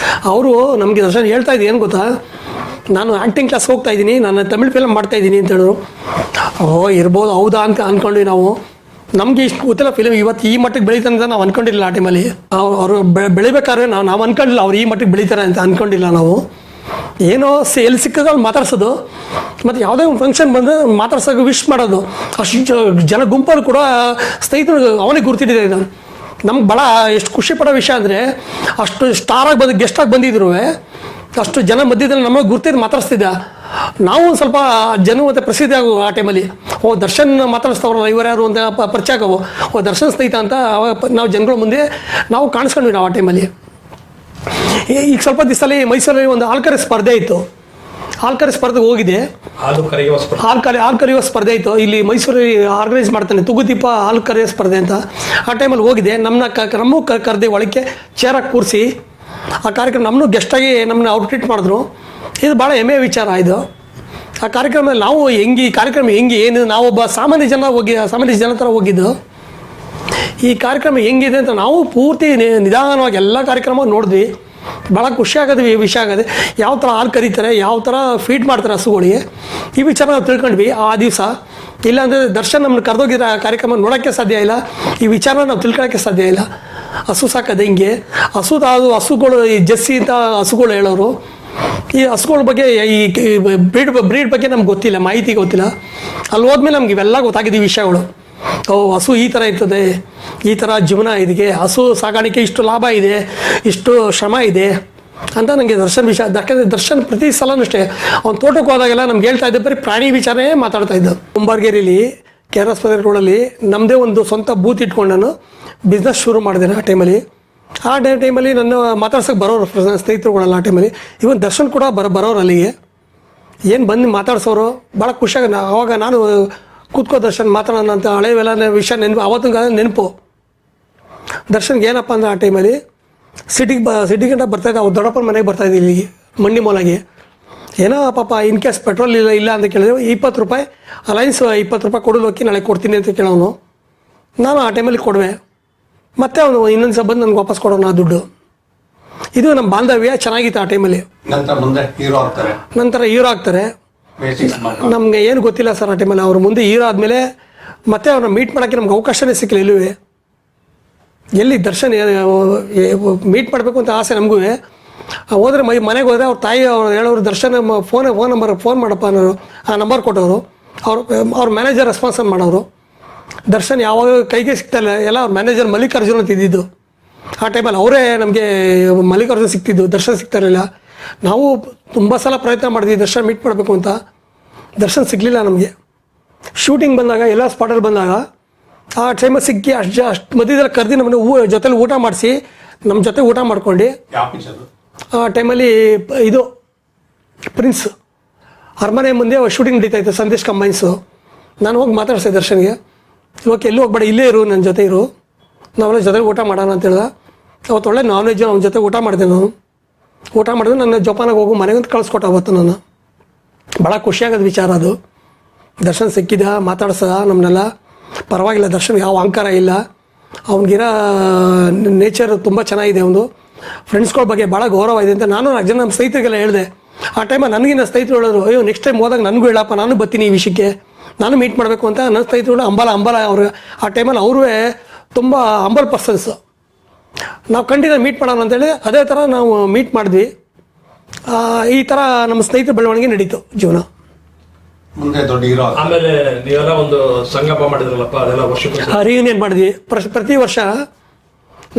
ಅವರು ನಮಗೆ ದರ್ಶನ್ ಹೇಳ್ತಾ ಇದ್ದೀನಿ, ಏನು ಗೊತ್ತಾ, ನಾನು ಆ್ಯಕ್ಟಿಂಗ್ ಕ್ಲಾಸ್ ಹೋಗ್ತಾ ಇದ್ದೀನಿ, ನಾನು ತಮಿಳು ಫಿಲಮ್ ಮಾಡ್ತಾಯಿದ್ದೀನಿ ಅಂತ ಹೇಳಿದ್ರು. ಇರ್ಬೋದು, ಹೌದಾ ಅಂತ ಅಂದ್ಕೊಂಡ್ವಿ ನಾವು. ನಮಗೆ ಇಷ್ಟು ಗೊತ್ತಿಲ್ಲ ಫಿಲಮ್ ಇವತ್ತು ಈ ಮಟ್ಟಿಗೆ ಬೆಳೀತಾರೆ ಅಂತ ನಾವು ಅಂದ್ಕೊಂಡಿಲ್ಲ. ಆ ಟೈಮಲ್ಲಿ ಅವರು ಬೆಳಿಬೇಕಾದ್ರೆ ನಾವು ಅಂದ್ಕೊಂಡಿಲ್ಲ ಅವ್ರು ಈ ಮಟ್ಟಿಗೆ ಬೆಳೀತಾರೆ ಅಂತ ಅಂದ್ಕೊಂಡಿಲ್ಲ ನಾವು. ಏನೋ ಎಲ್ಲಿ ಸಿಕ್ಕಿದ್ರೆ ಅಲ್ಲಿ ಮಾತಾಡ್ಸೋದು, ಮತ್ತು ಯಾವುದೇ ಒಂದು ಫಂಕ್ಷನ್ ಬಂದರೆ ಮಾತಾಡ್ಸೋಕೆ ವಿಶ್ ಮಾಡೋದು. ಅಷ್ಟು ಜನ ಗುಂಪಲ್ಲಿ ಕೂಡ ಸ್ನೇಹಿತರು ಅವನಿಗೆ ಗುರ್ತಿಟ್ಟಿದೆ. ಇದು ನಮ್ಗೆ ಭಾಳ ಎಷ್ಟು ಖುಷಿ ಪಡೋ ವಿಷಯ ಅಂದರೆ, ಅಷ್ಟು ಸ್ಟಾರಾಗಿ ಬಂದು ಗೆಸ್ಟಾಗಿ ಬಂದಿದ್ರು ಅಷ್ಟು ಜನ ಮಧ್ಯದಲ್ಲಿ ನಮಗೆ ಗುರ್ತಿದ್ದು ಮಾತಾಡಿಸ್ತಿದ್ದ. ನಾವು ಒಂದು ಸ್ವಲ್ಪ ಜನ ಮತ್ತು ಪ್ರಸಿದ್ಧಿ ಆಗು ಆ ಟೈಮಲ್ಲಿ. ದರ್ಶನ್ ಮಾತಾಡಿಸ್ತವ್ರಲ್ಲ ಇವರು ಯಾರು ಅಂತ ಪರಿಚಯ ಆಗವು. ದರ್ಶನ್ ಸ್ನೇಹಿತ ಅಂತ ನಾವು ಜನಗಳ ಮುಂದೆ ನಾವು ಕಾಣಿಸ್ಕೊಂಡ್ವಿ ನಾವು ಆ ಟೈಮಲ್ಲಿ. ಈಗ ಸ್ವಲ್ಪ ದಿವಸದಲ್ಲಿ ಮೈಸೂರಲ್ಲಿ ಒಂದು ಹಾಲ್ಕರಿ ಸ್ಪರ್ಧೆ ಇತ್ತು. ಹಾಲ್ಕರಿ ಸ್ಪರ್ಧೆಗೆ ಹೋಗಿದೆ. ಹಾಲು ಕರೆಯುವ ಸ್ಪರ್ಧೆ ಇತ್ತು ಇಲ್ಲಿ ಮೈಸೂರಲ್ಲಿ ಆರ್ಗನೈಸ್ ಮಾಡ್ತಾನೆ, ತುಗುದೀಪ ಹಾಲು ಕರೆಯೋ ಸ್ಪರ್ಧೆ ಅಂತ. ಆ ಟೈಮಲ್ಲಿ ಹೋಗಿದೆ. ನಮ್ಮನ್ನು ಕರೆದು ಒಳಕ್ಕೆ ಚೇರಾಗಿ ಕೂರಿಸಿ ಆ ಕಾರ್ಯಕ್ರಮ ನಮ್ಮನ್ನು ಗೆಸ್ಟಾಗಿ ನಮ್ಮನ್ನ ಔಟ್ರೀಟ್ ಮಾಡಿದ್ರು. ಇದು ಭಾಳ ಹೆಮ್ಮೆಯ ವಿಚಾರ. ಇದು ಆ ಕಾರ್ಯಕ್ರಮದಲ್ಲಿ ನಾವು ಈ ಕಾರ್ಯಕ್ರಮ ಏನು ನಾವೊಬ್ಬ ಸಾಮಾನ್ಯ ಜನ ಥರ ಹೋಗಿದ್ದು. ಈ ಕಾರ್ಯಕ್ರಮ ಹೆಂಗಿದೆ ಅಂತ ನಾವು ಪೂರ್ತಿ ನಿಧಾನವಾಗಿ ಎಲ್ಲ ಕಾರ್ಯಕ್ರಮ ನೋಡಿದ್ವಿ. ಭಾಳ ಖುಷಿ ಆಗೋದು ವಿಷಯ ಆಗೋದು. ಯಾವ ಥರ ಹಾಲು ಕರೀತಾರೆ, ಯಾವ ಥರ ಫೀಡ್ ಮಾಡ್ತಾರೆ ಹಸುಗಳಿಗೆ, ಈ ವಿಚಾರ ನಾವು ತಿಳ್ಕೊಂಡ್ವಿ ಆ ದಿವಸ. ಇಲ್ಲಾಂದರೆ ದರ್ಶನ್ ನಮ್ಮನ್ನು ಕರೆದೋಗಿದ್ರೆ ಆ ಕಾರ್ಯಕ್ರಮ ನೋಡೋಕ್ಕೆ ಸಾಧ್ಯ ಇಲ್ಲ, ಈ ವಿಚಾರ ನಾವು ತಿಳ್ಕೊಳ್ಳೋಕ್ಕೆ ಸಾಧ್ಯ ಇಲ್ಲ. ಹಸು ಸಾಕೋದು ಹಿಂಗೆ, ಹಸುಗಳು ಈ ಜಸ್ಸಿ ಅಂತ ಹಸುಗಳು ಹೇಳೋರು. ಈ ಹಸುಗಳ ಬಗ್ಗೆ ಈ ಬ್ರೀಡ್ ಬಗ್ಗೆ ನಮ್ಗೆ ಗೊತ್ತಿಲ್ಲ, ಮಾಹಿತಿ ಗೊತ್ತಿಲ್ಲ. ಅಲ್ಲಿ ಹೋದ್ಮೇಲೆ ನಮ್ಗೆ ಇವೆಲ್ಲ ಗೊತ್ತಾಗಿದೆ ವಿಷಯಗಳು. ಹಸು ಈ ಥರ ಇರ್ತದೆ, ಈ ಥರ ಜೀವನ ಇದಕ್ಕೆ, ಹಸು ಸಾಗಾಣಿಕೆ ಇಷ್ಟು ಲಾಭ ಇದೆ, ಇಷ್ಟು ಶ್ರಮ ಇದೆ ಅಂತ ನನಗೆ ದರ್ಶನ್ ವಿಷಯ. ಯಾಕಂದರೆ ದರ್ಶನ್ ಪ್ರತಿ ಸಲನೂ ಅಷ್ಟೇ ಅವ್ನು ತೋಟಕ್ಕೆ ಹೋದಾಗೆಲ್ಲ ನಮ್ಗೆ ಹೇಳ್ತಾ ಇದ್ದೆ ಬರೀ ಪ್ರಾಣಿ ವಿಚಾರನೇ ಮಾತಾಡ್ತಾ ಇದ್ದ. ಕುಂಬಾರ್ಗೇರಿಲಿ KRS ರೋಡಲ್ಲಿ ನಮ್ಮದೇ ಒಂದು ಸ್ವಂತ ಬೂತ್ ಇಟ್ಕೊಂಡು ನಾನು ಬಿಸ್ನೆಸ್ ಶುರು ಮಾಡಿದೆ ಆ ಟೈಮಲ್ಲಿ. ಆ ಟೈಮಲ್ಲಿ ನನ್ನ ಮಾತಾಡ್ಸೋಕೆ ಬರೋರು ಸ್ನೇಹಿತರುಗಳೆಲ್ಲ ಆ ಟೈಮಲ್ಲಿ. ಇವನ್ ದರ್ಶನ್ ಕೂಡ ಬರೋರು ಅಲ್ಲಿಗೆ. ಏನು ಬಂದು ಮಾತಾಡ್ಸೋರು ಭಾಳ ಖುಷಿಯಾಗ. ಆವಾಗ ನಾನು ಕೂತ್ಕೋ ದರ್ಶನ್ ಮಾತಾಡೋಣ ಅಂತ ಹಳೆವೆಲ್ಲ ವಿಷಯ ಅವತ್ತಿನ ನೆನಪು. ದರ್ಶನ್ಗೆ ಏನಪ್ಪ ಅಂದ್ರೆ ಆ ಟೈಮಲ್ಲಿ ಸಿಟಿಗಂಟ ಬರ್ತಾಯಿದ್ದೆ. ಅವ್ರು ದೊಡ್ಡಪ್ಪನ ಮನೆಗೆ ಬರ್ತಾಯಿದ್ದೆ ಇಲ್ಲಿಗೆ ಮಂಡಿ ಮೂಲಾಗೆ. ಏನೋ ಪಾಪ ಇನ್ ಕೇಸ್ ಪೆಟ್ರೋಲ್ ಇಲ್ಲ ಅಂತ ಕೇಳಿದ್ರೆ 20 ರೂಪಾಯಿ ಅಲೈನ್ಸ್ 20 ರೂಪಾಯಿ ಕೊಡೋದು ಹೋಗಿ ನಾಳೆ ಕೊಡ್ತೀನಿ ಅಂತ ಕೇಳೋನು. ನಾನು ಆ ಟೈಮಲ್ಲಿ ಕೊಡುವೆ. ಮತ್ತೆ ಅವನು ಇನ್ನೊಂದು ಸಲ ಬಂದು ನನಗೆ ವಾಪಸ್ ಕೊಡೋಣ ಆ ದುಡ್ಡು. ಇದು ನಮ್ಮ ಬಾಂಧವ್ಯ ಚೆನ್ನಾಗಿತ್ತು ಆ ಟೈಮಲ್ಲಿ. ನಂತರ ಹೀರೋ ಆಗ್ತಾರೆ. ನಮಗೆ ಏನು ಗೊತ್ತಿಲ್ಲ ಸರ್ ಆ ಟೈಮಲ್ಲಿ. ಅವ್ರ ಮುಂದೆ ಹೀರೋ ಆದಮೇಲೆ ಮತ್ತೆ ಅವ್ರನ್ನ ಮೀಟ್ ಮಾಡೋಕ್ಕೆ ನಮ್ಗೆ ಅವಕಾಶನೇ ಸಿಕ್ಕಲಿಲ್ಲ. ಇಲ್ಲವೇ ಎಲ್ಲಿ ದರ್ಶನ್ ಮೀಟ್ ಮಾಡಬೇಕು ಅಂತ ಆಸೆ ನಮಗೂ. ಹೋದರೆ ಮನೆಗೆ ಹೋದರೆ ಅವ್ರ ತಾಯಿ ಅವ್ರು ಹೇಳೋರು ದರ್ಶನ್ ಫೋನ್ ಮಾಡಪ್ಪ ಅನ್ನೋರು. ಆ ನಂಬರ್ ಕೊಟ್ಟವರು ಅವ್ರ ಮ್ಯಾನೇಜರ್ ರೆಸ್ಪಾನ್ಸ್ ಮಾಡೋರು. ದರ್ಶನ್ ಯಾವಾಗ ಕೈಗೆ ಸಿಗ್ತಾಯಿಲ್ಲ, ಎಲ್ಲ ಅವ್ರ ಮ್ಯಾನೇಜರ್ ಮಲ್ಲಿಕಾರ್ಜುನ್ ಅಂತ ಇದ್ದಿದ್ದು ಆ ಟೈಮಲ್ಲಿ. ಅವರೇ ನಮಗೆ ಮಲ್ಲಿಕಾರ್ಜುನ್ ಸಿಗ್ತಿದ್ದು, ದರ್ಶನ್ ಸಿಗ್ತಾ ಇರಲಿಲ್ಲ. ನಾವು ತುಂಬ ಸಲ ಪ್ರಯತ್ನ ಮಾಡಿದ್ವಿ ದರ್ಶನ್ ಮೀಟ್ ಮಾಡಬೇಕು ಅಂತ. ದರ್ಶನ್ ಸಿಗಲಿಲ್ಲ ನಮಗೆ. ಶೂಟಿಂಗ್ ಬಂದಾಗ ಎಲ್ಲ ಸ್ಪಾಟಲ್ಲಿ ಬಂದಾಗ ಆ ಟೈಮಲ್ಲಿ ಸಿಕ್ಕಿ ಅಷ್ಟು ಮಧ್ಯದಲ್ಲಿ ಕರೆದು ನಮ್ಮನ್ನು ಜೊತೆಲಿ ಊಟ ಮಾಡಿಸಿ ನಮ್ಮ ಜೊತೆ ಊಟ ಮಾಡ್ಕೊಂಡು ಆ ಟೈಮಲ್ಲಿ ಇದು ಪ್ರಿನ್ಸ್ ಅರಮನೆ ಮುಂದೆ ಶೂಟಿಂಗ್ ನಡೀತಾಯಿತ್ತು, ಸಂದೇಶ್ ಕಂಬೈನ್ಸು. ನಾನು ಹೋಗಿ ಮಾತಾಡ್ಸಿದೆ ದರ್ಶನ್ಗೆ, ಓಕೆ ಎಲ್ಲೂ ಹೋಗ್ಬೇಡ ಇಲ್ಲೇ ಇರು, ನನ್ನ ಜೊತೆ ಇರು, ನಾವೆಲ್ಲ ಜೊತೆಲಿ ಊಟ ಮಾಡೋಣ ಅಂತ ಹೇಳ್ದ. ಅವತ್ತು ಒಳ್ಳೆ ನಾನ್ ವೆಜ್ ಅವನ ಜೊತೆ ಊಟ ಮಾಡಿದೆ. ನಾನು ಊಟ ಮಾಡಿದ್ರೆ ನನ್ನ ಜೋಪಾನಾಗಿ ಹೋಗು ಮನೆಗಂತ ಕಳಿಸ್ಕೊಟ್ಟ ಅವತ್ತು. ನಾನು ಭಾಳ ಖುಷಿಯಾಗೋದು ವಿಚಾರ ಅದು. ದರ್ಶನ್ ಸಿಕ್ಕಿದ, ಮಾತಾಡ್ಸ ನಮ್ಮನ್ನೆಲ್ಲ. ಪರವಾಗಿಲ್ಲ, ದರ್ಶನ್ ಯಾವ ಅಹಂಕಾರ ಇಲ್ಲ. ಅವ್ನಿಗಿರೋ ನೇಚರ್ ತುಂಬ ಚೆನ್ನಾಗಿದೆ. ಅವನು ಫ್ರೆಂಡ್ಸ್ಗಳ ಬಗ್ಗೆ ಭಾಳ ಗೌರವ ಇದೆ ಅಂತ ನಾನು 4 ಜನ ನಮ್ಮ ಸ್ನೇಹಿತರಿಗೆಲ್ಲ ಹೇಳಿದೆ. ಆ ಟೈಮಲ್ಲಿ ನನಗಿನ್ನ ಸ್ನೇಹಿತರು ಹೇಳಿದ್ರು, ಅಯ್ಯೋ ನೆಕ್ಸ್ಟ್ ಟೈಮ್ ಹೋದಾಗ ನನಗೂ ಹೇಳಪ್ಪ, ನಾನು ಬರ್ತೀನಿ ಈ ವಿಷಯಕ್ಕೆ, ನಾನು ಮೀಟ್ ಮಾಡಬೇಕು ಅಂತ. ನನ್ನ ಸ್ನೇಹಿತರು ಅಂಬಲ ಅವರು ಆ ಟೈಮಲ್ಲಿ ಅವರೂ ತುಂಬ ಹಂಬಲ್ ಪರ್ಸನ್ಸು. ನಾವು ಖಂಡಿತ ಮೀಟ್ ಮಾಡೋಣ ಅಂತೇಳಿ ಅದೇ ಥರ ನಾವು ಮೀಟ್ ಮಾಡಿದ್ವಿ. ಈ ಥರ ನಮ್ಮ ಸ್ನೇಹಿತರ ಬೆಳವಣಿಗೆ ನಡೀತು ಜೀವನ. ಮುಂದೆ ದೊಡ್ಡ ಹೀರೋ ಆಮೇಲೆ ನೀವೆಲ್ಲ ಒಂದು ಸಂಗಮ ಮಾಡಿದ್ರಲ್ಲಪ್ಪ, ಅದೆಲ್ಲ ವರ್ಷಕ್ಕೆ ರಿಯೂನಿಯನ್ ಮಾಡಿದ್ವಿ. ಪ್ರತಿ ವರ್ಷ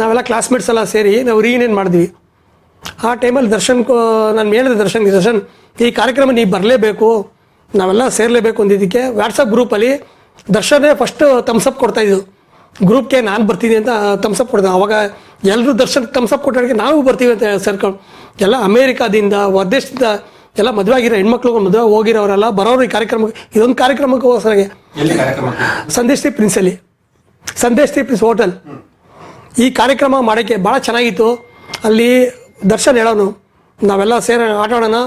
ನಾವೆಲ್ಲ ಕ್ಲಾಸ್ಮೇಟ್ಸ್ ಎಲ್ಲ ಸೇರಿ ನಾವು ರಿಯೂನಿಯನ್ ಮಾಡಿದ್ವಿ. ಆ ಟೈಮಲ್ಲಿ ನಾನು ಹೇಳಿದೆ ದರ್ಶನ್ ಈ ಕಾರ್ಯಕ್ರಮ ನೀವು ಬರಲೇಬೇಕು, ನಾವೆಲ್ಲ ಸೇರಲೇಬೇಕು ಅಂದಿದ್ದಕ್ಕೆ ವಾಟ್ಸಪ್ ಗ್ರೂಪಲ್ಲಿ ದರ್ಶನೇ ಫಸ್ಟು ತಮ್ಸಪ್ ಕೊಡ್ತಾಯಿದ್ದು. ಗ್ರೂಪ್ಗೆ ನಾನು ಬರ್ತೀನಿ ಅಂತ ತಮ್ಸಪ್ ಕೊಡ್ದೆ. ಅವಾಗ ಎಲ್ಲರೂ ದರ್ಶನ್ ತಮ್ಸಪ್ ಕೊಟ್ಟೋಕ್ಕೆ ನಾವು ಬರ್ತೀವಿ ಅಂತ ಸೇರ್ಕೊಂಡು ಎಲ್ಲ ಅಮೇರಿಕಾದಿಂದ ಹೊರದೇಶದಿಂದ ಎಲ್ಲ ಮದುವೆ ಆಗಿರೋ ಹೆಣ್ಮಕ್ಳು ಮದುವೆ ಹೋಗಿರೋರೆಲ್ಲ ಬರೋರು ಈ ಕಾರ್ಯಕ್ರಮಕ್ಕೆ. ಇದೊಂದು ಕಾರ್ಯಕ್ರಮಕ್ಕೆ ಹೋಗೋಸರಿಗೆ ಸಂದೇಶ್ ಪ್ರಿನ್ಸಲ್ಲಿ, ಸಂದೇಶ್ ಪ್ರಿನ್ಸ್ ಹೋಟೆಲ್. ಈ ಕಾರ್ಯಕ್ರಮ ಮಾಡೋಕ್ಕೆ ಭಾಳ ಚೆನ್ನಾಗಿತ್ತು. ಅಲ್ಲಿ ದರ್ಶನ್ ಹೇಳೋನು, ನಾವೆಲ್ಲ ಸೇರಿ ಆಟ ಆಡೋಣ,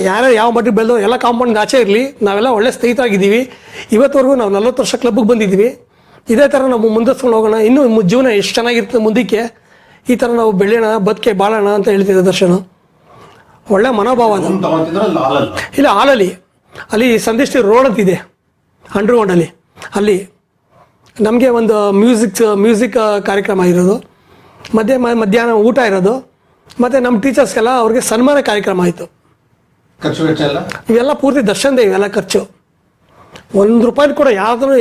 ಯಾರು ಯಾವ ಮಟ್ಟಿಗೆ ಬೆಳೆದೋ ಎಲ್ಲ ಕಾಂಪೌಂಡ್ ಆಚೆ ಇರಲಿ, ನಾವೆಲ್ಲ ಒಳ್ಳೆ ಸ್ನೇಹಿತರಾಗಿದ್ದೀವಿ. ಇವತ್ತವರೆಗೂ ನಾವು 40 ವರ್ಷ ಕ್ಲಬ್ಗೆ ಬಂದಿದ್ದೀವಿ. ಇದೇ ಥರ ನಾವು ಮುಂದುವರ್ಸ್ಕೊಂಡು ಹೋಗೋಣ, ಇನ್ನೂ ಜೀವನ ಎಷ್ಟು ಚೆನ್ನಾಗಿರ್ತದೆ ಮುಂದಕ್ಕೆ, ಈ ಥರ ನಾವು ಬೆಳೆಯೋಣ, ಬದುಕೆ ಬಾಳೋಣ ಅಂತ ಹೇಳ್ತಿದ್ದೆ ದರ್ಶನ. ಒಳ್ಳೆ ಮನೋಭಾವ ಅದು. ಇಲ್ಲ, ಹಾಲಲ್ಲಿ ಅಲ್ಲಿ ಸಂದೇಶ್ ರೋಡ್ ಅಂತಿದೆ ಅಂಡರ್ಗ್ರೌಂಡಲ್ಲಿ. ಅಲ್ಲಿ ನಮಗೆ ಒಂದು ಮ್ಯೂಸಿಕ್ ಕಾರ್ಯಕ್ರಮ ಇರೋದು, ಮಧ್ಯಾಹ್ನ ಊಟ ಇರೋದು, ಮತ್ತು ನಮ್ಮ ಟೀಚರ್ಸ್ಗೆಲ್ಲ ಅವ್ರಿಗೆ ಸನ್ಮಾನ ಕಾರ್ಯಕ್ರಮ ಆಯಿತು. ಖರ್ಚು ವೆಚ್ಚ ಎಲ್ಲ ಇವೆಲ್ಲ ಪೂರ್ತಿ ದರ್ಶನದೇ ಇವೆಲ್ಲ ಖರ್ಚು. ₹1 ಕೂಡ ಯಾವ್ದನ್ನು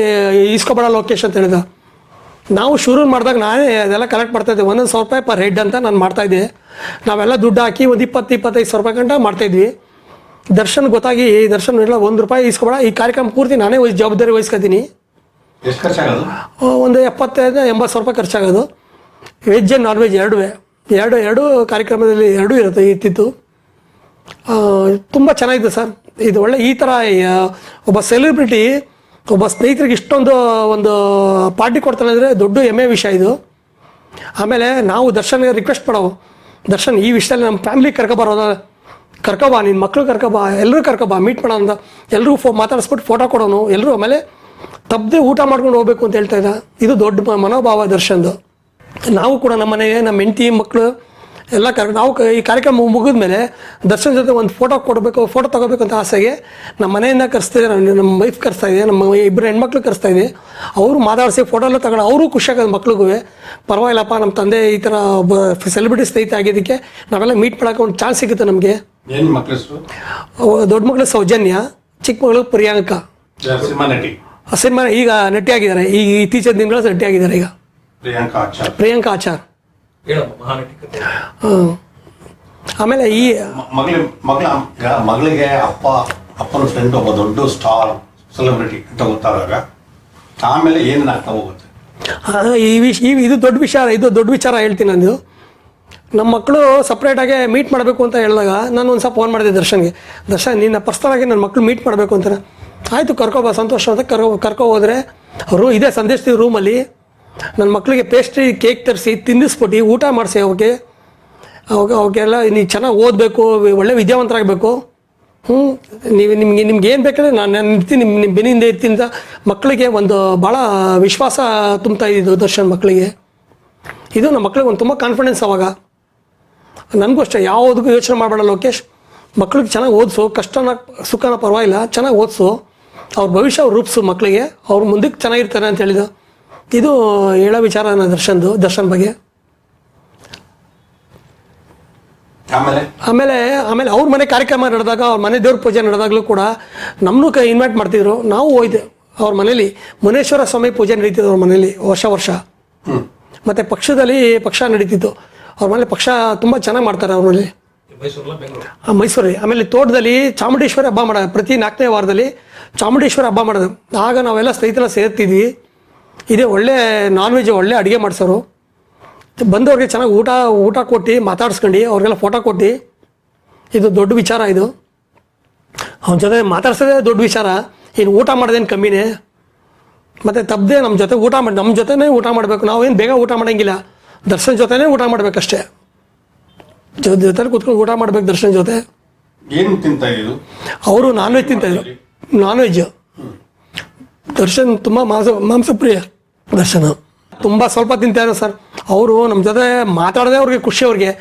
ಈಸ್ಕೊಬೇಡ ಲೊಕೇಶನ್ ಅಂತ ಹೇಳಿದ. ನಾವು ಶುರು ಮಾಡಿದಾಗ ನಾನೇ ಅದೆಲ್ಲ ಕಲೆಕ್ಟ್ ಮಾಡ್ತಾಯಿದ್ದೆ. ₹1,000 ಪರ್ ಹೆಡ್ ಅಂತ ನಾನು ಮಾಡ್ತಾಯಿದ್ದೆ. ನಾವೆಲ್ಲ ದುಡ್ಡು ಹಾಕಿ ಒಂದು 20-25 ಸಾವಿರ ರೂಪಾಯಿ ಗಂಟ ಮಾಡ್ತಾಯಿದ್ವಿ. ದರ್ಶನ್ ಗೊತ್ತಾಗಿ ದರ್ಶನ್ ಇಲ್ಲ ₹1 ಈಸ್ಕೊಬೇಡ, ಈ ಕಾರ್ಯಕ್ರಮ ಪೂರ್ತಿ ನಾನೇ ಜವಾಬ್ದಾರಿ ವಹಿಸ್ಕೊತೀನಿ. ಎಷ್ಟು ಖರ್ಚಾಗೋದು? ಒಂದು 75-80 ಸಾವಿರ ರೂಪಾಯಿ ಖರ್ಚಾಗೋದು. ವೆಜ್ ಆ್ಯಂಡ್ ನಾನ್ ವೆಜ್ ಎರಡು ಕಾರ್ಯಕ್ರಮದಲ್ಲಿ ಎರಡೂ ಇರ್ತಿತ್ತು. ತುಂಬ ಚೆನ್ನಾಗಿದೆ ಸರ್. ಇದು ಒಳ್ಳೆ ಈ ಥರ ಒಬ್ಬ ಸೆಲೆಬ್ರಿಟಿ ಒಬ್ಬ ಸ್ನೇಹಿತರಿಗೆ ಇಷ್ಟೊಂದು ಒಂದು ಪಾರ್ಟಿ ಕೊಡ್ತಾನೆ ಅಂದರೆ ದೊಡ್ಡ ಹೆಮ್ಮೆ ವಿಷಯ ಇದು. ಆಮೇಲೆ ನಾವು ದರ್ಶನ್ಗೆ ರಿಕ್ವೆಸ್ಟ್ ಮಾಡೋವು, ದರ್ಶನ್ ಈ ವಿಷಯದಲ್ಲಿ ನಮ್ಮ ಫ್ಯಾಮಿಲಿ ಕರ್ಕೊಬಾ, ನಿನ್ನ ಮಕ್ಕಳು ಕರ್ಕೊಬಾ, ಎಲ್ಲರೂ ಕರ್ಕೊಬಾ, ಮೀಟ್ ಮಾಡೋಣ ಅಂತ ಎಲ್ಲರೂ ಮಾತಾಡಿಸ್ಬಿಟ್ಟು ಫೋಟೋ ಕೊಡೋನು ಎಲ್ಲರೂ. ಆಮೇಲೆ ತಪ್ಪದೆ ಊಟ ಮಾಡ್ಕೊಂಡು ಹೋಗ್ಬೇಕು ಅಂತ ಹೇಳ್ತಾ ಇದ್ದ. ಇದು ದೊಡ್ಡ ಮನೋಭಾವ ದರ್ಶನ್ದು. ನಾವು ಕೂಡ ನಮ್ಮ ಮನೆಗೆ ನಮ್ಮ ಹೆಂಡತಿ ಮಕ್ಕಳು ಎಲ್ಲ ನಾವು ಈ ಕಾರ್ಯಕ್ರಮ ಮುಗಿದ ಮೇಲೆ ದರ್ಶನ್ ಜೊತೆ ಒಂದು ಫೋಟೋ ತೊಗೋಬೇಕು ಅಂತ ಆಸೆಗೆ ನಮ್ಮ ಮನೆಯಿಂದ ಕರೆಸ್ತಿದ್ದೆ, ನಮ್ಮ ವೈಫ್ ಕರೆಸ್ತಾ ಇದೆ, ನಮ್ಮ 2 ಹೆಣ್ಮಕ್ಳು ಕರೆಸ್ತಾ ಇದೆ. ಅವರು ಮಾತಾಡಿಸಿ ಫೋಟೋ ಎಲ್ಲ ತಗೊಂಡು ಅವರು ಖುಷಿಯಾಗೋದು ಮಕ್ಳಿಗೂ. ಪರವಾಗಿಲ್ಲಪ್ಪ, ನಮ್ಮ ತಂದೆ ಈ ಥರ ಒಬ್ಬ ಸೆಲೆಬ್ರಿಟಿ ಸ್ನೇಹಿತ ಆಗಿದ್ದಕ್ಕೆ ನಾವೆಲ್ಲ ಮೀಟ್ ಮಾಡೋಕೆ ಒಂದು ಚಾನ್ಸ್ ಸಿಗುತ್ತೆ ನಮಗೆ. ಏನು ಮಕ್ಕಳು ಹೆಸರು? ದೊಡ್ಡ ಮಗಳು ಸೌಜನ್ಯ, ಚಿಕ್ಕ ಮಗಳು ಪ್ರಿಯಾಂಕಾ. ಸಿನಿಮಾ ಈಗ ನಟಿಯಾಗಿದ್ದಾರೆ, ಈಗ ಇತ್ತೀಚಿನ ದಿನಗಳು ನಟಿಯಾಗಿದ್ದಾರೆ. ಈಗ ಪ್ರಿಯಾಂಕಾ ಆಚಾರ್. ಆಮೇಲೆ ಈ ಮಗಳಿಗೆ ಅಪ್ಪನ ಫ್ರೆಂಡ್ ಒಬ್ಬ ದೊಡ್ಡ ಸ್ಟಾರ್ ಸೆಲೆಬ್ರಿಟಿ ಅಂತ ಗೊತ್ತಾದಾಗ ಆಮೇಲೆ ಏನಾಗ್ತಾ ಹೋಗುತ್ತೆ? ಇದು ದೊಡ್ಡ ವಿಚಾರ ಹೇಳ್ತೀನಿ ನಾನು. ನಮ್ಮ ಮಕ್ಕಳು ಸಪ್ರೇಟಾಗಿ ಮೀಟ್ ಮಾಡಬೇಕು ಅಂತ ಹೇಳಿದಾಗ ನಾನು ಒಂದು ಸ್ವಲ್ಪ ಫೋನ್ ಮಾಡಿದೆ ದರ್ಶನ್ಗೆ. ದರ್ಶನ್ ನಿನ್ನ ಪರ್ಸ್ನಲಾಗಿ ನನ್ನ ಮಕ್ಕಳು ಮೀಟ್ ಮಾಡಬೇಕು ಅಂತಾರೆ. ಆಯಿತು ಕರ್ಕೊಬಾ, ಸಂತೋಷ ಅಂತ ಕರ್ಕೊ ಹೋದರೆ ಅವರು ಇದೇ ಸಂದೇಶದ ರೂಮಲ್ಲಿ ನನ್ನ ಮಕ್ಕಳಿಗೆ ಪೇಸ್ಟ್ರಿ ಕೇಕ್ ತರಿಸಿ ತಿನ್ನಿಸ್ಬಿಟ್ಟು ಊಟ ಮಾಡಿಸಿ ಅವಕ್ಕೆಲ್ಲ ನೀವು ಚೆನ್ನಾಗಿ ಓದಬೇಕು, ಒಳ್ಳೆ ವಿದ್ಯಾವಂತರಾಗಬೇಕು, ನಿಮ್ಗೆ ಏನು ಬೇಕಾದ್ರೆ ನಾನು ಇರ್ತೀನಿ, ನಿಮ್ಮ ಬೆನ್ನಿಂದ ಇರ್ತೀನಿ ಅಂತ ಮಕ್ಕಳಿಗೆ ಒಂದು ಭಾಳ ವಿಶ್ವಾಸ ತುಂಬ್ತಾ ಇದ್ದು ದರ್ಶನ್ ಮಕ್ಕಳಿಗೆ. ಇದು ನಮ್ಮ ಮಕ್ಕಳಿಗೆ ಒಂದು ತುಂಬ ಕಾನ್ಫಿಡೆನ್ಸ್. ಅವಾಗ ನನಗೂ ಅಷ್ಟೇ, ಯಾವುದಕ್ಕೂ ಯೋಚನೆ ಮಾಡಬೇಡ ಲೋಕೇಶ್, ಮಕ್ಕಳಿಗೆ ಚೆನ್ನಾಗಿ ಓದಿಸು, ಕಷ್ಟನ ಸುಖನ ಪರವಾಗಿಲ್ಲ, ಚೆನ್ನಾಗಿ ಓದಿಸು, ಅವ್ರ ಭವಿಷ್ಯ ಅವ್ರು ರೂಪಿಸು ಮಕ್ಕಳಿಗೆ, ಅವ್ರು ಮುಂದಕ್ಕೆ ಚೆನ್ನಾಗಿರ್ತಾರೆ ಅಂತ ಹೇಳಿದ. ಇದು ಹೇಳೋ ವಿಚಾರ ದರ್ಶನ್ ಬಗ್ಗೆ. ಆಮೇಲೆ ಅವ್ರ ಮನೆ ಕಾರ್ಯಕ್ರಮ ನಡೆದಾಗ, ಅವ್ರ ಮನೆ ದೇವ್ರ ಪೂಜೆ ನಡೆದಾಗಲೂ ಕೂಡ ನಮ್ಮನ್ನು ಇನ್ವೈಟ್ ಮಾಡ್ತಿದ್ರು. ನಾವು ಹೋಯ್ದೆ ಅವ್ರ ಮನೇಲಿ. ಮುನೇಶ್ವರ ಸ್ವಾಮಿ ಪೂಜೆ ನಡೀತಿದ್ದು ಅವ್ರ ಮನೇಲಿ ವರ್ಷ. ಮತ್ತು ಪಕ್ಷ ನಡೀತಿತ್ತು ಅವ್ರ ಮನೇಲಿ. ಪಕ್ಷ ತುಂಬ ಚೆನ್ನಾಗಿ ಮಾಡ್ತಾರೆ ಅವ್ರ ಮನೇಲಿ, ಮೈಸೂರಲ್ಲಿ. ಆಮೇಲೆ ತೋಟದಲ್ಲಿ ಚಾಮುಂಡೇಶ್ವರಿ ಹಬ್ಬ ಮಾಡೋದು, ಪ್ರತಿ 4ನೇ ವಾರದಲ್ಲಿ ಚಾಮುಂಡೇಶ್ವರಿ ಹಬ್ಬ ಮಾಡೋದು. ಆಗ ನಾವೆಲ್ಲ ಸ್ನೇಹಿತರೆಲ್ಲ ಸೇರ್ತಿದ್ವಿ. ಇದೇ ಒಳ್ಳೆ ನಾನ್ ವೆಜ್ ಒಳ್ಳೆ ಅಡುಗೆ ಮಾಡಿಸೋರು. ಬಂದವ್ರಿಗೆ ಚೆನ್ನಾಗಿ ಊಟ ಕೊಟ್ಟು ಮಾತಾಡ್ಸ್ಕೊಂಡು ಅವ್ರಿಗೆಲ್ಲ ಫೋಟೋ ಕೊಟ್ಟು, ಇದು ದೊಡ್ಡ ವಿಚಾರ. ಇದು ಅವನ ಜೊತೆ ಮಾತಾಡ್ಸೋದೇ ದೊಡ್ಡ ವಿಚಾರ. ಇನ್ನು ಊಟ ಮಾಡೋದೇನು ಕಮ್ಮಿನೇ. ಮತ್ತು ತಪ್ಪದೆ ನಮ್ಮ ಜೊತೆನೇ ಊಟ ಮಾಡಬೇಕು. ನಾವೇನು ಬೇಗ ಊಟ ಮಾಡೋಂಗಿಲ್ಲ, ದರ್ಶನ್ ಜೊತೆನೇ ಊಟ ಮಾಡಬೇಕಷ್ಟೇ. ಜೊತೆ ಕೂತ್ಕೊಂಡು ಊಟ ಮಾಡ್ಬೇಕು ದರ್ಶನ್ ಜೊತೆ. ಏನು ತಿಂತಾ ಇದ್ದು? ಅವರು ನಾನ್ ವೆಜ್ ತಿಂತಾಯಿದ್ರು. ನಾನ್ ವೆಜ್ ದರ್ಶನ್ ತುಂಬ ಮಾಂಸಪ್ರಿಯ. ದರ್ಶನ ತುಂಬ ಸ್ವಲ್ಪ ತಿಂತಾಯಿದ್ರು ಸರ್. ಅವರು ನಮ್ಮ ಜೊತೆ ಮಾತಾಡೋದೇ ಅವ್ರಿಗೆ ಖುಷಿ.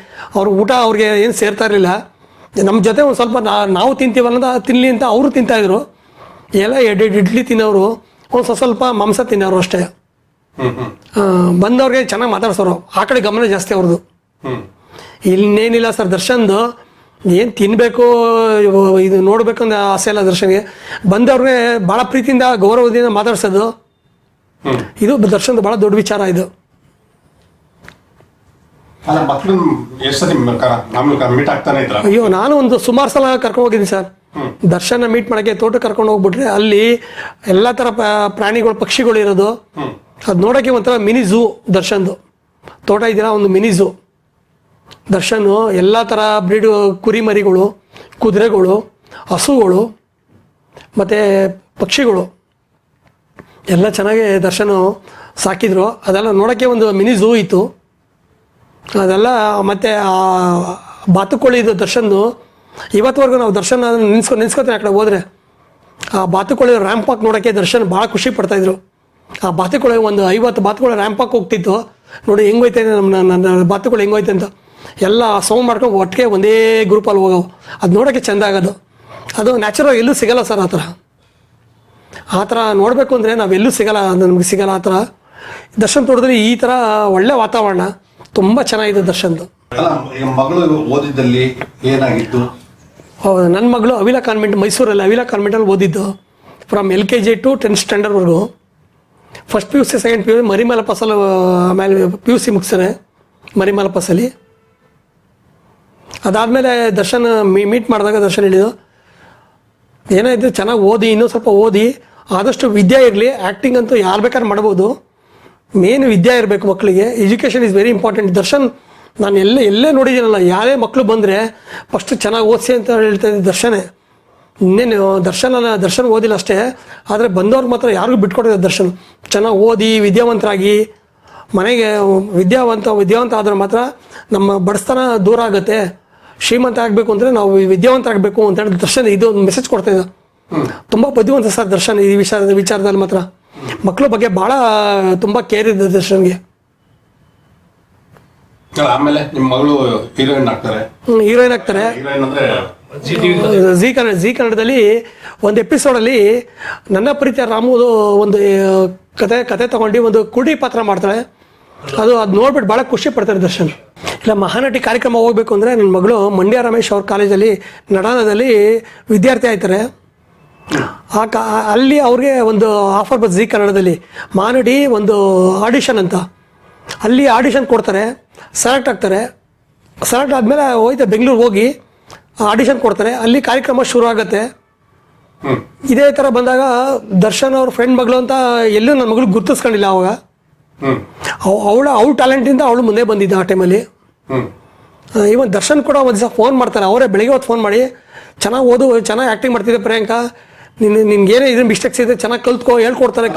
ಅವ್ರ ಊಟ ಅವ್ರಿಗೆ ಏನು ಸೇರ್ತಾ ಇರಲಿಲ್ಲ. ನಮ್ಮ ಜೊತೆ ಒಂದು ಸ್ವಲ್ಪ ನಾವು ತಿಂತೀವಲ್ಲ ತಿನ್ನಲಿ ಅಂತ ಅವರು ತಿಂತಾಯಿದ್ರು. ಎಲ್ಲ ಇಡ್ಲಿ ತಿನ್ನೋರು, ಒಂದು ಸ್ವಲ್ಪ ಮಾಂಸ ತಿನ್ನೋರು ಅಷ್ಟೇ. ಬಂದವ್ರಿಗೆ ಚೆನ್ನಾಗಿ ಮಾತಾಡ್ಸೋರು. ಆ ಕಡೆ ಗಮನ ಜಾಸ್ತಿ ಅವ್ರದ್ದು. ಇನ್ನೇನಿಲ್ಲ ಸರ್, ದರ್ಶನ್ದು ಏನು ತಿನ್ನಬೇಕು ಇದು ನೋಡ್ಬೇಕಂದ್ರೆ ಆಸೆ ಇಲ್ಲ ದರ್ಶನ್ಗೆ. ಬಂದವ್ರಿಗೆ ಭಾಳ ಪ್ರೀತಿಯಿಂದ ಗೌರವದಿಂದ ಮಾತಾಡ್ಸೋದು, ಇದು ದರ್ಶನ್ದು ಭಾಳ ದೊಡ್ಡ ವಿಚಾರ. ಇದು ಅಯ್ಯೋ, ನಾನು ಒಂದು ಸುಮಾರು ಸಲ ಕರ್ಕೊಂಡು ಹೋಗಿದ್ದೀನಿ ಸರ್. ದರ್ಶನ ಮೀಟ್ ಮಾಡೋಕ್ಕೆ ತೋಟಕ್ಕೆ ಕರ್ಕೊಂಡು ಹೋಗ್ಬಿಟ್ರೆ ಅಲ್ಲಿ ಎಲ್ಲ ಥರ ಪ್ರಾಣಿಗಳು ಪಕ್ಷಿಗಳು ಇರೋದು, ಅದು ನೋಡೋಕ್ಕೆ ಒಂಥರ ಮಿನಿ ಝೂ. ದರ್ಶನ್ದು ತೋಟ ಇದೆಯಲ್ಲ, ಒಂದು ಮಿನಿ ಝೂ. ದರ್ಶನು ಎಲ್ಲ ಥರ ಬ್ರೀಡ್ ಕುರಿಮರಿಗಳು, ಕುದುರೆಗಳು, ಹಸುಗಳು ಮತ್ತು ಪಕ್ಷಿಗಳು ಎಲ್ಲ ಚೆನ್ನಾಗಿ ದರ್ಶನ ಸಾಕಿದ್ರು. ಅದೆಲ್ಲ ನೋಡೋಕ್ಕೆ ಒಂದು ಮಿನಿ ಝೂ ಇತ್ತು ಅದೆಲ್ಲ. ಮತ್ತು ಬಾತುಕೋಳಿದು ದರ್ಶನ್ದು ಇವತ್ತುವರೆಗೂ ನಾವು ದರ್ಶನ ನೆನೆಸ್ಕೊತೀನಿ. ಆ ಕಡೆ ಹೋದರೆ ಆ ಬಾತುಕೋಳಿ ರ್ಯಾಂಪ್ ವಾಕ್ ನೋಡೋಕ್ಕೆ ದರ್ಶನ್ ಭಾಳ ಖುಷಿ ಪಡ್ತಾಯಿದ್ರು. ಆ ಬಾತುಕೋಳಿ ಒಂದು 50 ಬಾತುಕೋಳಿ ರ್ಯಾಂಪ್ ವಾಕ್ ಹೋಗ್ತಿತ್ತು. ನೋಡಿ ಹೆಂಗೋಯ್ತೆ ನನ್ನ ಬಾತುಕೋಳಿ ಹೆಂಗೋಯ್ತೆ ಅಂತ ಎಲ್ಲ ಸೌಂಡ್ ಮಾಡ್ಕೊಂಡು ಒಟ್ಟಿಗೆ ಒಂದೇ ಗ್ರೂಪಲ್ಲಿ ಹೋಗೋವು. ಅದು ನೋಡೋಕ್ಕೆ ಚೆಂದ ಆಗೋದು. ಅದು ನ್ಯಾಚುರಲ್ ಎಲ್ಲೂ ಸಿಗೋಲ್ಲ ಸರ್. ಆ ಥರ ನೋಡಬೇಕು ಅಂದರೆ ನಾವೆಲ್ಲೂ ಸಿಗೋಲ್ಲ, ನಮಗೆ ಸಿಗೋಲ್ಲ ಆ ಥರ. ದರ್ಶನ್ ತೋಟದಲ್ಲಿ ಈ ಥರ ಒಳ್ಳೆ ವಾತಾವರಣ ತುಂಬ ಚೆನ್ನಾಗಿದೆ ದರ್ಶನ್ದು. ಮಗಳು ಓದಿದ್ದಲ್ಲಿ ಏನಾಗಿತ್ತು? ಹೌದು, ನನ್ನ ಮಗಳು ಅವಿಲಾ ಕಾನ್ವೆಂಟ್, ಮೈಸೂರಲ್ಲಿ ಅವಿಲಾ ಕಾನ್ವೆಂಟಲ್ಲಿ ಓದಿದ್ದು ಫ್ರಮ್ LKG ಟು 10th ಸ್ಟ್ಯಾಂಡರ್ಡ್ವರೆಗೂ. ಫಸ್ಟ್ PUC ಸೆಕೆಂಡ್ PUC ಮರಿಮಾಲ ಪಸಲು, ಆಮೇಲೆ PUC ಮುಗಿಸ್ತಾರೆ ಮರಿಮಾಲ ಪಸಲಿ. ಅದಾದಮೇಲೆ ದರ್ಶನ್ ಮೀಟ್ ಮಾಡಿದಾಗ ದರ್ಶನ್ ಹೇಳಿದ್ದು, ಏನಾಯಿತು ಚೆನ್ನಾಗಿ ಓದಿ, ಇನ್ನೂ ಸ್ವಲ್ಪ ಓದಿ, ಆದಷ್ಟು ವಿದ್ಯೆ ಇರಲಿ, ಆ್ಯಕ್ಟಿಂಗ್ ಅಂತೂ ಯಾರು ಬೇಕಾದ್ರೂ ಮಾಡ್ಬೋದು, ಮೇನ್ ವಿದ್ಯೆ ಇರಬೇಕು ಮಕ್ಕಳಿಗೆ, education is very important. Darshan ನಾನು ಎಲ್ಲೇ ನೋಡಿದ್ದೀನಲ್ಲ, ಯಾರೇ ಮಕ್ಕಳು ಬಂದರೆ ಫಸ್ಟ್ ಚೆನ್ನಾಗಿ ಓದಿಸಿ ಅಂತ ಹೇಳ್ತಾ ಇದ್ದೆ ದರ್ಶನೇ. ಇನ್ನೇನು ದರ್ಶನ್ ಓದಿಲ್ಲ ಅಷ್ಟೇ, ಆದರೆ ಬಂದವ್ರಿಗೆ ಮಾತ್ರ ಯಾರಿಗೂ ಬಿಟ್ಕೊಟ್ಟಿದ್ದಾರೆ ದರ್ಶನ್. ಚೆನ್ನಾಗಿ ಓದಿ ವಿದ್ಯಾವಂತರಾಗಿ, ಮನೆಗೆ ವಿದ್ಯಾವಂತ ಆದರೆ ಮಾತ್ರ ನಮ್ಮ ಬಡಸ್ತನ ದೂರ ಆಗುತ್ತೆ. ಶ್ರೀಮಂತ ಆಗಬೇಕು ಅಂದರೆ ನಾವು ವಿದ್ಯಾವಂತರಾಗಬೇಕು ಅಂತ ಹೇಳಿ ದರ್ಶನ್ ಇದು ಒಂದು ಮೆಸೇಜ್ ಕೊಡ್ತಾಯಿದ್ದ. ತುಂಬ ಬುದ್ಧಿವಂತ ಸರ್ ದರ್ಶನ್ ಈ ವಿಚಾರದಲ್ಲಿ ಮಾತ್ರ. ಮಕ್ಕಳ ಬಗ್ಗೆ ಭಾಳ ತುಂಬ ಕೇರ್ ಇದೆ ದರ್ಶನ್ಗೆ. ಆಮೇಲೆ ನಿಮ್ಮ ಮಗಳು ಹೀರೋಯಿನ್ ಆಗ್ತಾರೆ. ಹೀರೋಯಿನ್ ಆಗ್ತಾರೆ. ಹೀರೋಯಿನ್ ಅಂದ್ರೆ ಜಿ ಕನ್ನಡದಲ್ಲಿ ಒಂದು ಎಪಿಸೋಡಲ್ಲಿ ನನ್ನ ಪ್ರೀತಿಯ ರಾಮುದು ಒಂದು ಕತೆ ತಗೊಂಡು ಒಂದು ಕುಡಿ ಪಾತ್ರ ಮಾಡ್ತಾಳೆ. ಅದು ನೋಡ್ಬಿಟ್ಟು ಭಾಳ ಖುಷಿ ಪಡ್ತಾರೆ ದರ್ಶನ್. ಇಲ್ಲ, ಮಹಾನಟಿ ಕಾರ್ಯಕ್ರಮ ಹೋಗ್ಬೇಕು ಅಂದರೆ ನನ್ನ ಮಗಳು ಮಂಡ್ಯ ರಮೇಶ್ ಅವ್ರ ಕಾಲೇಜಲ್ಲಿ ನಡಾನದಲ್ಲಿ ವಿದ್ಯಾರ್ಥಿ ಆಯ್ತಾರೆ. ಅಲ್ಲಿ ಅವ್ರಿಗೆ ಒಂದು ಆಫರ್ ಬಂತು ಜಿ ಕನ್ನಡದಲ್ಲಿ, ಮಹಾನಟಿ ಒಂದು ಆಡಿಷನ್ ಅಂತ. ಅಲ್ಲಿ ಆಡಿಷನ್ ಕೊಡ್ತಾರೆ, ಸೆಲೆಕ್ಟ್ ಆಗ್ತಾರೆ. ಸೆಲೆಕ್ಟ್ ಆದಮೇಲೆ ಹೋಯ್ತು ಬೆಂಗಳೂರಿಗೆ ಹೋಗಿ ಆಡಿಷನ್ ಕೊಡ್ತಾರೆ. ಅಲ್ಲಿ ಕಾರ್ಯಕ್ರಮ ಶುರು ಆಗುತ್ತೆ. ಇದೇ ಥರ ಬಂದಾಗ ದರ್ಶನ್ ಅವ್ರ ಫ್ರೆಂಡ್ ಮಗಳು ಅಂತ ಎಲ್ಲೂ ನನ್ನ ಮಗಳು ಗುರ್ತಿಸ್ಕೊಂಡಿಲ್ಲ. ಅವಾಗ ಅವಳ ಟ್ಯಾಲೆಂಟಿಂದ ಅವಳು ಮುಂದೆ ಬಂದಿದ್ದ ಆ ಟೈಮಲ್ಲಿ. ಇವನ್ ದರ್ಶನ್ ಕೂಡ ಒಂದು ದಿವಸ ಫೋನ್ ಮಾಡ್ತಾರೆ, ಅವರೇ ಬೆಳಿಗ್ಗೆ ಹೊತ್ತು ಫೋನ್ ಮಾಡಿ, ಚೆನ್ನಾಗಿ ಓದು, ಚೆನ್ನಾಗಿ ಆ್ಯಕ್ಟಿಂಗ್ ಮಾಡ್ತಿದ್ದೆ ಪ್ರಿಯಾಂಕಾ, ನಿನ್ಗೇನೇ ಇದ್ರ ಮಿಸ್ಟೇಕ್ಸ್ ಇದೆ, ಚೆನ್ನಾಗಿ ಕಲ್ತ್ಕೋ, ಹೇಳ್ಕೊಡ್ತಾರೆ.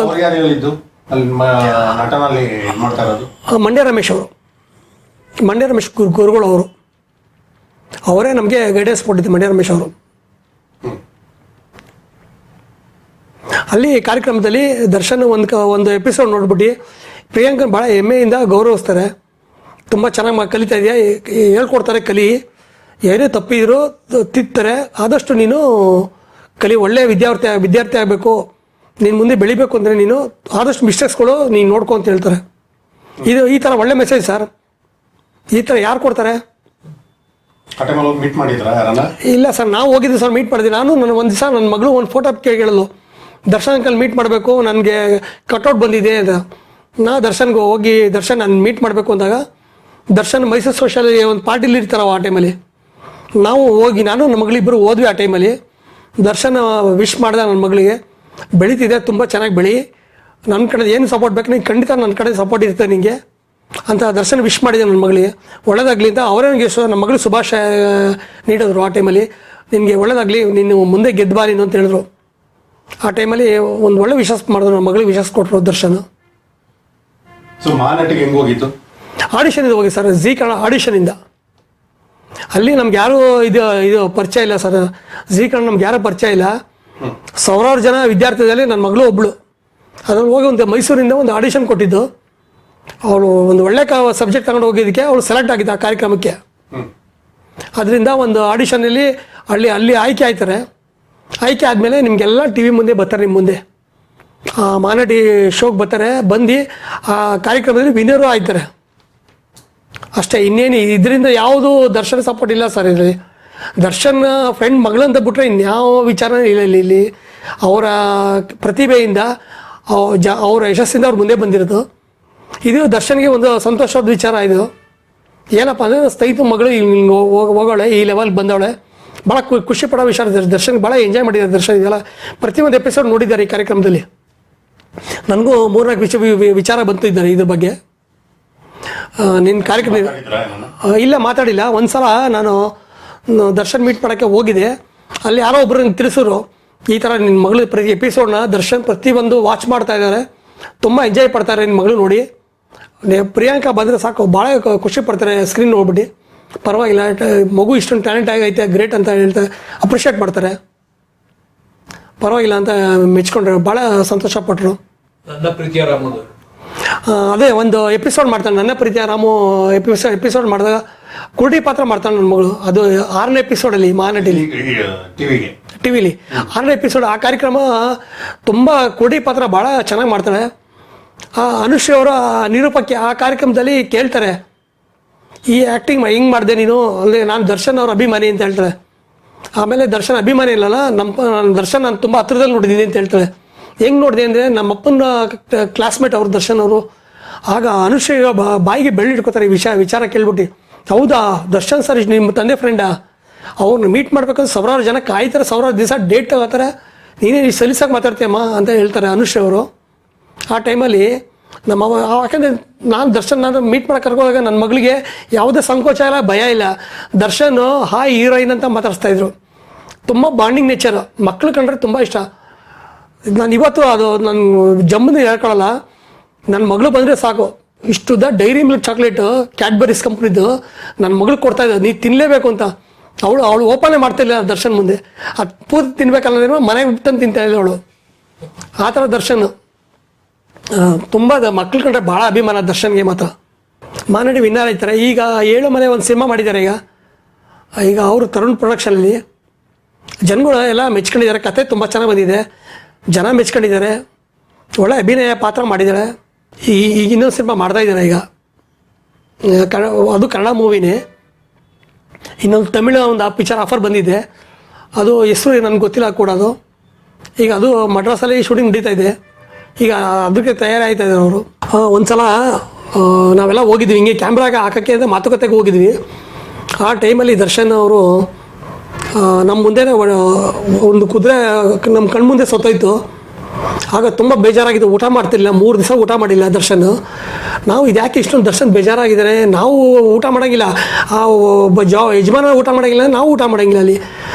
ಮಂಡ್ಯ ರಮೇಶ್ ಅವರು, ಮಂಡ್ಯ ರಮೇಶ್ ಗುರುಗಳು ಅವರು, ಅವರೇ ನಮಗೆ ಗೈಡೆನ್ಸ್ ಕೊಟ್ಟಿದ್ದು ಮಂಡ್ಯ ರಮೇಶ್ ಅವರು. ಅಲ್ಲಿ ಕಾರ್ಯಕ್ರಮದಲ್ಲಿ ದರ್ಶನ್ ಒಂದು ಎಪಿಸೋಡ್ ನೋಡ್ಬಿಟ್ಟು ಪ್ರಿಯಾಂಕನ್ ಭಾಳ ಹೆಮ್ಮೆಯಿಂದ ಗೌರವಿಸ್ತಾರೆ. ತುಂಬ ಚೆನ್ನಾಗಿ ಕಲಿತಾ ಇದೆಯಾ, ಹೇಳ್ಕೊಡ್ತಾರೆ, ಕಲಿ, ಏನೇ ತಪ್ಪಿದ್ರು ತಿತ್ತಾರೆ, ಆದಷ್ಟು ನೀನು ಕಲಿ, ಒಳ್ಳೆ ವಿದ್ಯಾರ್ಥಿ ಆಗಬೇಕು, ನೀನು ಮುಂದೆ ಬೆಳಿಬೇಕು ಅಂದರೆ ನೀನು ಆದಷ್ಟು ಮಿಸ್ಟೇಕ್ಸ್ಗಳು ನೀನು ನೋಡ್ಕೊ ಅಂತ ಹೇಳ್ತಾರೆ. ಈ ಥರ ಒಳ್ಳೆ ಮೆಸೇಜ್ ಸರ್. ಈ ಥರ ಯಾರು ಕೊಡ್ತಾರೆ? ಇಲ್ಲ ಸರ್, ನಾವು ಹೋಗಿದ್ದೆ ಸರ್, ಮೀಟ್ ಮಾಡಿದ್ವಿ. ನಾನು ಒಂದು ದಿವಸ ನನ್ನ ಮಗಳು ಒಂದು ಫೋಟೋ ಕೇಳಿದ್ಲು, ದರ್ಶನ್ ಅಂಕಲ್ ಮೀಟ್ ಮಾಡಬೇಕು, ನನಗೆ ಕಟ್ಔಟ್ ಬಂದಿದೆ ಅಂತ. ದರ್ಶನ್ಗೆ ಹೋಗಿ ನಾನು ಮೀಟ್ ಮಾಡಬೇಕು ಅಂದಾಗ ದರ್ಶನ್ ಮೈಸೂರು ಸೋಷಲ್ ಒಂದು ಪಾರ್ಟಿಲಿ ಇರ್ತಾರವ ಆ ಟೈಮಲ್ಲಿ. ನಾವು ಹೋಗಿ ನಾನು ನನ್ನ ಮಗಳಿಬ್ಬರು ಹೋದ್ವಿ ಆ ಟೈಮಲ್ಲಿ. ದರ್ಶನ್ ವಿಶ್ ಮಾಡಿದೆ ನನ್ನ ಮಗಳಿಗೆ, ಬೆಳೀತಿದೆ, ತುಂಬ ಚೆನ್ನಾಗಿ ಬೆಳಿ, ನನ್ನ ಕಡೆ ಏನು ಸಪೋರ್ಟ್ ಬೇಕು, ನೀನು ಖಂಡಿತ ನನ್ನ ಕಡೆ ಸಪೋರ್ಟ್ ಇರುತ್ತೆ ನಿನಗೆ ಅಂತ ದರ್ಶನ್ ವಿಶ್ ಮಾಡಿದೆ ನನ್ನ ಮಗಳಿಗೆ. ಒಳ್ಳೇದಾಗಲಿ ಅಂತ ಅವರೇ ನನಗೆ ನಮ್ಮ ಮಗಳು ಶುಭಾಶಯ ನೀಡಿದ್ರು ಆ ಟೈಮಲ್ಲಿ. ನಿನಗೆ ಒಳ್ಳೇದಾಗಲಿ, ನೀನು ಮುಂದೆ ಗೆದ್ದು ಬಾ ನೀನು ಅಂತ ಹೇಳಿದ್ರು. ಆ ಟೈಮಲ್ಲಿ ಒಂದು ಒಳ್ಳೆ ವಿಶ್ವಾಸ ಮಾಡಿದ್ರು, ನನ್ನ ಮಗಳಿಗೆ ವಿಶ್ವಾಸ ಕೊಟ್ಟರು ದರ್ಶನ್. ಆಡಿಷನ್ ಹೋಗಿ ಸರ್, ಜಿ ಕನ್ನಡ ಆಡಿಷನಿಂದ. ಅಲ್ಲಿ ನಮ್ಗೆ ಯಾರೂ ಇದು ಪರಿಚಯ ಇಲ್ಲ ಸರ್, ಜಿ ಕನ್ನಡ ನಮ್ಗೆ ಯಾರೂ ಪರಿಚಯ ಇಲ್ಲ. ಸಾವಿರಾರು ಜನ ವಿದ್ಯಾರ್ಥಿಗಳಲ್ಲಿ ನನ್ನ ಮಗಳು ಒಬ್ಬಳು. ಅದ್ರಲ್ಲಿ ಹೋಗಿ ಒಂದು ಮೈಸೂರಿಂದ ಒಂದು ಆಡಿಷನ್ ಕೊಟ್ಟಿದ್ದು. ಅವಳು ಒಂದು ಒಳ್ಳೆ ಸಬ್ಜೆಕ್ಟ್ ತಗೊಂಡು ಹೋಗಿದ್ದಕ್ಕೆ ಅವಳು ಸೆಲೆಕ್ಟ್ ಆಗಿದ್ದು ಆ ಕಾರ್ಯಕ್ರಮಕ್ಕೆ. ಅದರಿಂದ ಒಂದು ಆಡಿಷನಲ್ಲಿ ಅಲ್ಲಿ ಆಯ್ಕೆ ಆಯ್ತಾರೆ. ಆಯ್ಕೆ ಆದಮೇಲೆ ನಿಮಗೆಲ್ಲ TV ಮುಂದೆ ಬರ್ತಾರೆ, ನಿಮ್ಮ ಮುಂದೆ ಮಾನಟಿ ಶೋಗೆ ಬರ್ತಾರೆ. ಬಂದು ಆ ಕಾರ್ಯಕ್ರಮದಲ್ಲಿ ವಿನ್ನರು ಆಯ್ತಾರೆ ಅಷ್ಟೇ. ಇನ್ನೇನು ಇದರಿಂದ ಯಾವುದು ದರ್ಶನ್ ಸಪೋರ್ಟ್ ಇಲ್ಲ ಸರ್. ಇದರಲ್ಲಿ ದರ್ಶನ್ ಫ್ರೆಂಡ್ ಮಗಳಂತ ಬಿಟ್ಟರೆ ಇನ್ಯಾವ ವಿಚಾರನೇ ಇಲ್ಲ ಇಲ್ಲಿ. ಅವರ ಪ್ರತಿಭೆಯಿಂದ ಅವರ ಯಶಸ್ಸಿಂದ ಅವ್ರು ಮುಂದೆ ಬಂದಿರೋದು. ಇದು ದರ್ಶನ್ಗೆ ಒಂದು ಸಂತೋಷದ ವಿಚಾರ. ಇದು ಏನಪ್ಪ ಅಂದರೆ ಸ್ನೇಹಿತ ಮಗಳು ಹೋಗೋಳೆ, ಈ ಲೆವೆಲ್ಗೆ ಬಂದವಳೆ, ಭಾಳ ಖುಷಿ ಪಡೋ ವಿಚಾರ. ದರ್ಶನ್ ಭಾಳ ಎಂಜಾಯ್ ಮಾಡಿದ್ದಾರೆ ದರ್ಶನ್. ಇದೆಲ್ಲ ಪ್ರತಿಯೊಂದು ಎಪಿಸೋಡ್ ನೋಡಿದ್ದಾರೆ ಈ ಕಾರ್ಯಕ್ರಮದಲ್ಲಿ. ನನಗೂ 3-4 ವಿಚಾರ ಬಂತು ಇದ್ದಾರೆ ಇದ್ರ ಬಗ್ಗೆ. ನಿನ್ನ ಕಾರ್ಯಕ್ರಮ ಇಲ್ಲ ಮಾತಾಡಿಲ್ಲ. ಒಂದು ಸಲ ನಾನು ದರ್ಶನ್ ಮೀಟ್ ಮಾಡೋಕ್ಕೆ ಹೋಗಿದ್ದೆ. ಅಲ್ಲಿ ಯಾರೋ ಒಬ್ಬರು ನಂಗೆ ತಿಳಿಸಿದ್ರು, ಈ ಥರ ನಿನ್ನ ಮಗಳು ಪ್ರತಿ ಎಪಿಸೋಡ್ನ ದರ್ಶನ್ ಪ್ರತಿಯೊಂದು ವಾಚ್ ಮಾಡ್ತಾ ಇದ್ದಾರೆ, ತುಂಬ ಎಂಜಾಯ್ ಪಡ್ತಾರೆ ನಿನ್ನ ಮಗಳು ನೋಡಿ. ಪ್ರಿಯಾಂಕಾ ಬಂದರೆ ಸಾಕು, ಭಾಳ ಖುಷಿ ಪಡ್ತಾರೆ ಸ್ಕ್ರೀನ್ ನೋಡ್ಬಿಟ್ಟು. ಪರವಾಗಿಲ್ಲ, ಮಗು ಇಷ್ಟೊಂದು ಟ್ಯಾಲೆಂಟ್ ಆಗೈತೆ, ಗ್ರೇಟ್ ಅಂತ ಹೇಳ್ತಾರೆ, ಅಪ್ರಿಷಿಯೇಟ್ ಮಾಡ್ತಾರೆ. ಪರವಾಗಿಲ್ಲ ಅಂತ ಮೆಚ್ಕೊಂಡ್ರೆ ಭಾಳ ಸಂತೋಷಪಟ್ಟರು. ನನ್ನ ಪ್ರೀತಿಯ ರಾಮು ಅದೇ ಒಂದು ಎಪಿಸೋಡ್ ಮಾಡ್ತಾನೆ, ನನ್ನ ಪ್ರೀತಿಯ ರಾಮು ಎಪಿಸೋಡ್ ಮಾಡಿದಾಗ ಕುರುಡಿ ಪಾತ್ರ ಮಾಡ್ತಾನೆ ನನ್ನ ಮಗಳು. ಅದು 6ನೇ ಎಪಿಸೋಡಲ್ಲಿ ಮಹಾನಟಿಲಿ ಟಿವಿಲಿ 6ನೇ ಎಪಿಸೋಡ್. ಆ ಕಾರ್ಯಕ್ರಮ ತುಂಬ ಕುರುಡಿ ಪಾತ್ರ ಭಾಳ ಚೆನ್ನಾಗಿ ಮಾಡ್ತಾಳೆ. ಅನುಶ್ರೀ ಅವರ ನಿರೂಪಕ್ಕೆ ಆ ಕಾರ್ಯಕ್ರಮದಲ್ಲಿ ಕೇಳ್ತಾರೆ, ಈ ಆ್ಯಕ್ಟಿಂಗ್ ಹಿಂಗೆ ಮಾಡಿದೆ ನೀನು, ಅಂದರೆ ನಾನು ದರ್ಶನ್ ಅವ್ರ ಅಭಿಮಾನಿ ಅಂತ ಹೇಳ್ತಾರೆ. ಆಮೇಲೆ ದರ್ಶನ್ ಅಭಿಮಾನಿ ಇಲ್ಲಲ್ಲ ನನ್ನ ದರ್ಶನ್ ನಾನು ತುಂಬ ಹತ್ರದಲ್ಲಿ ನೋಡಿದ್ದೀನಿ ಅಂತ ಹೇಳ್ತಾಳೆ. ಹೆಂಗೆ ನೋಡಿದೆ ಅಂದರೆ ನಮ್ಮಪ್ಪನ ಕ್ಲಾಸ್ಮೇಟ್ ಅವರು ದರ್ಶನ್ ಅವರು. ಆಗ ಅನುಶ್ರೀ ಬಾಯಿಗೆ ಬೆಳ್ಳಿಟ್ಕೋತಾರೆ ಈ ವಿಚಾರ ಕೇಳ್ಬಿಟ್ಟು. ಹೌದಾ ದರ್ಶನ್ ಸರ್ ನಿಮ್ಮ ತಂದೆ ಫ್ರೆಂಡಾ, ಅವ್ರನ್ನ ಮೀಟ್ ಮಾಡ್ಬೇಕಂದ್ರೆ ಸಾವಿರಾರು ಜನ ಕಾಯ್ತಾರೆ, ಸಾವಿರಾರು ದಿವಸ ಡೇಟ್ ತಗೋತಾರೆ, ನೀನೇ ಸಲೀಸಾಗಿ ಮಾತಾಡ್ತೀಯಮ್ಮ ಅಂತ ಹೇಳ್ತಾರೆ ಅನುಶ್ರೀ ಅವರು. ಆ ಟೈಮಲ್ಲಿ ಯಾಕಂದರೆ ನಾನು ಮೀಟ್ ಮಾಡಕ್ಕೆ ಕರ್ಕೋದಾಗ ನನ್ನ ಮಗಳಿಗೆ ಯಾವುದೇ ಸಂಕೋಚ ಇಲ್ಲ, ಭಯ ಇಲ್ಲ. ದರ್ಶನ್ ಹಾಯ್ ಹೀರೋಯಿನ್ ಅಂತ ಮಾತಾಡಿಸ್ತಾಯಿದ್ರು. ತುಂಬ ಬಾಂಡಿಂಗ್ ನೇಚರ್, ಮಕ್ಕಳು ಕಂಡ್ರೆ ತುಂಬ ಇಷ್ಟ. ನಾನು ಇವತ್ತು ಅದು ನಾನು ಜಮ್ಮನ್ನು ಹೇಳ್ಕೊಳ್ಳಲ್ಲ, ನನ್ನ ಮಗಳು ಬಂದರೆ ಸಾಕು ಇಷ್ಟುದ ಡೈರಿ ಮಿಲ್ಕ್ ಚಾಕ್ಲೇಟು ಕ್ಯಾಡ್ಬರೀಸ್ ಕಂಪ್ನಿದು ನನ್ನ ಮಗಳು ಕೊಡ್ತಾಯಿದ್ದೆ, ನೀನು ತಿನ್ನಲೇಬೇಕು ಅಂತ. ಅವಳು ಓಪನೇ ಮಾಡ್ತಾಯಿಲ್ಲ ದರ್ಶನ್ ಮುಂದೆ. ಅದು ಪೂರ್ತಿ ತಿನ್ಬೇಕಲ್ಲ, ಮನೆಗೆ ಬಿಟ್ಟಂತ ತಿಂತಾ ಇಲ್ಲ ಅವಳು. ಆ ಥರ ದರ್ಶನ್ ತುಂಬ ಮಕ್ಳು ಕಂಡ್ರೆ ಭಾಳ ಅಭಿಮಾನ ದರ್ಶನ್ಗೆ ಮಾತ್ರ. ಮಾನಡಿ ವಿನ್ನರ್ ಆಯ್ತಾರೆ. ಈಗ 7 ಮನೆ ಒಂದು ಸಿನಿಮಾ ಮಾಡಿದ್ದಾರೆ. ಈಗ ಅವರು ತರುಣ್ ಪ್ರೊಡಕ್ಷನಲ್ಲಿ ಜನಗಳು ಎಲ್ಲ ಮೆಚ್ಕೊಂಡಿದ್ದಾರೆ. ಕತೆ ತುಂಬ ಚೆನ್ನಾಗಿ ಬಂದಿದೆ, ಜನ ಮೆಚ್ಕೊಂಡಿದ್ದಾರೆ. ಒಳ್ಳೆ ಅಭಿನಯ ಪಾತ್ರ ಮಾಡಿದ್ದಾರೆ. ಈಗ ಇನ್ನೊಂದು ಸಿನಿಮಾ ಮಾಡ್ತಾಯಿದ್ದಾರೆ ಈಗ, ಅದು ಕನ್ನಡ ಮೂವಿನೇ. ಇನ್ನೊಂದು ತಮಿಳು ಒಂದು ಪಿಕ್ಚರ್ ಆಫರ್ ಬಂದಿದೆ, ಅದು ಹೆಸರು ನನಗೆ ಗೊತ್ತಿಲ್ಲ ಕೂಡ. ಅದು ಈಗ ಅದು ಮಡ್ರಾಸಲ್ಲಿ ಶೂಟಿಂಗ್ ನಡೀತಾ ಇದೆ. ಈಗ ಅದಕ್ಕೆ ತಯಾರಿ ಆಯ್ತಾ ಇದ್ದಾರೆ ಅವರು. ಒಂದು ಸಲ ನಾವೆಲ್ಲ ಹೋಗಿದ್ವಿ ಹಿಂಗೆ ಕ್ಯಾಮ್ರಾಗೆ ಹಾಕೋಕ್ಕೆ ಅಂತ ಮಾತುಕತೆಗೆ ಹೋಗಿದ್ವಿ. ಆ ಟೈಮಲ್ಲಿ ದರ್ಶನ್ ಅವರು ನಮ್ಮ ಮುಂದೆನೇ ಒಂದು ಕುದುರೆ ನಮ್ಮ ಕಣ್ಮುಂದೆ ಸತ್ತೋಯ್ತು. ಆಗ ತುಂಬ ಬೇಜಾರಾಗಿತ್ತು, ಊಟ ಮಾಡ್ತಿರಲಿಲ್ಲ, 3 ದಿವಸ ಊಟ ಮಾಡಿಲ್ಲ ದರ್ಶನ್. ನಾವು ಇದ್ಯಾಕೆ ಇಷ್ಟೊಂದು ದರ್ಶನ್ ಬೇಜಾರಾಗಿದ್ದಾರೆ, ನಾವು ಊಟ ಮಾಡೋಂಗಿಲ್ಲ, ಆ ಒಬ್ಬ ಯಜಮಾನ ಊಟ ಮಾಡೋಂಗಿಲ್ಲ, ನಾವು ಊಟ ಮಾಡೋಂಗಿಲ್ಲ ಅಲ್ಲಿ.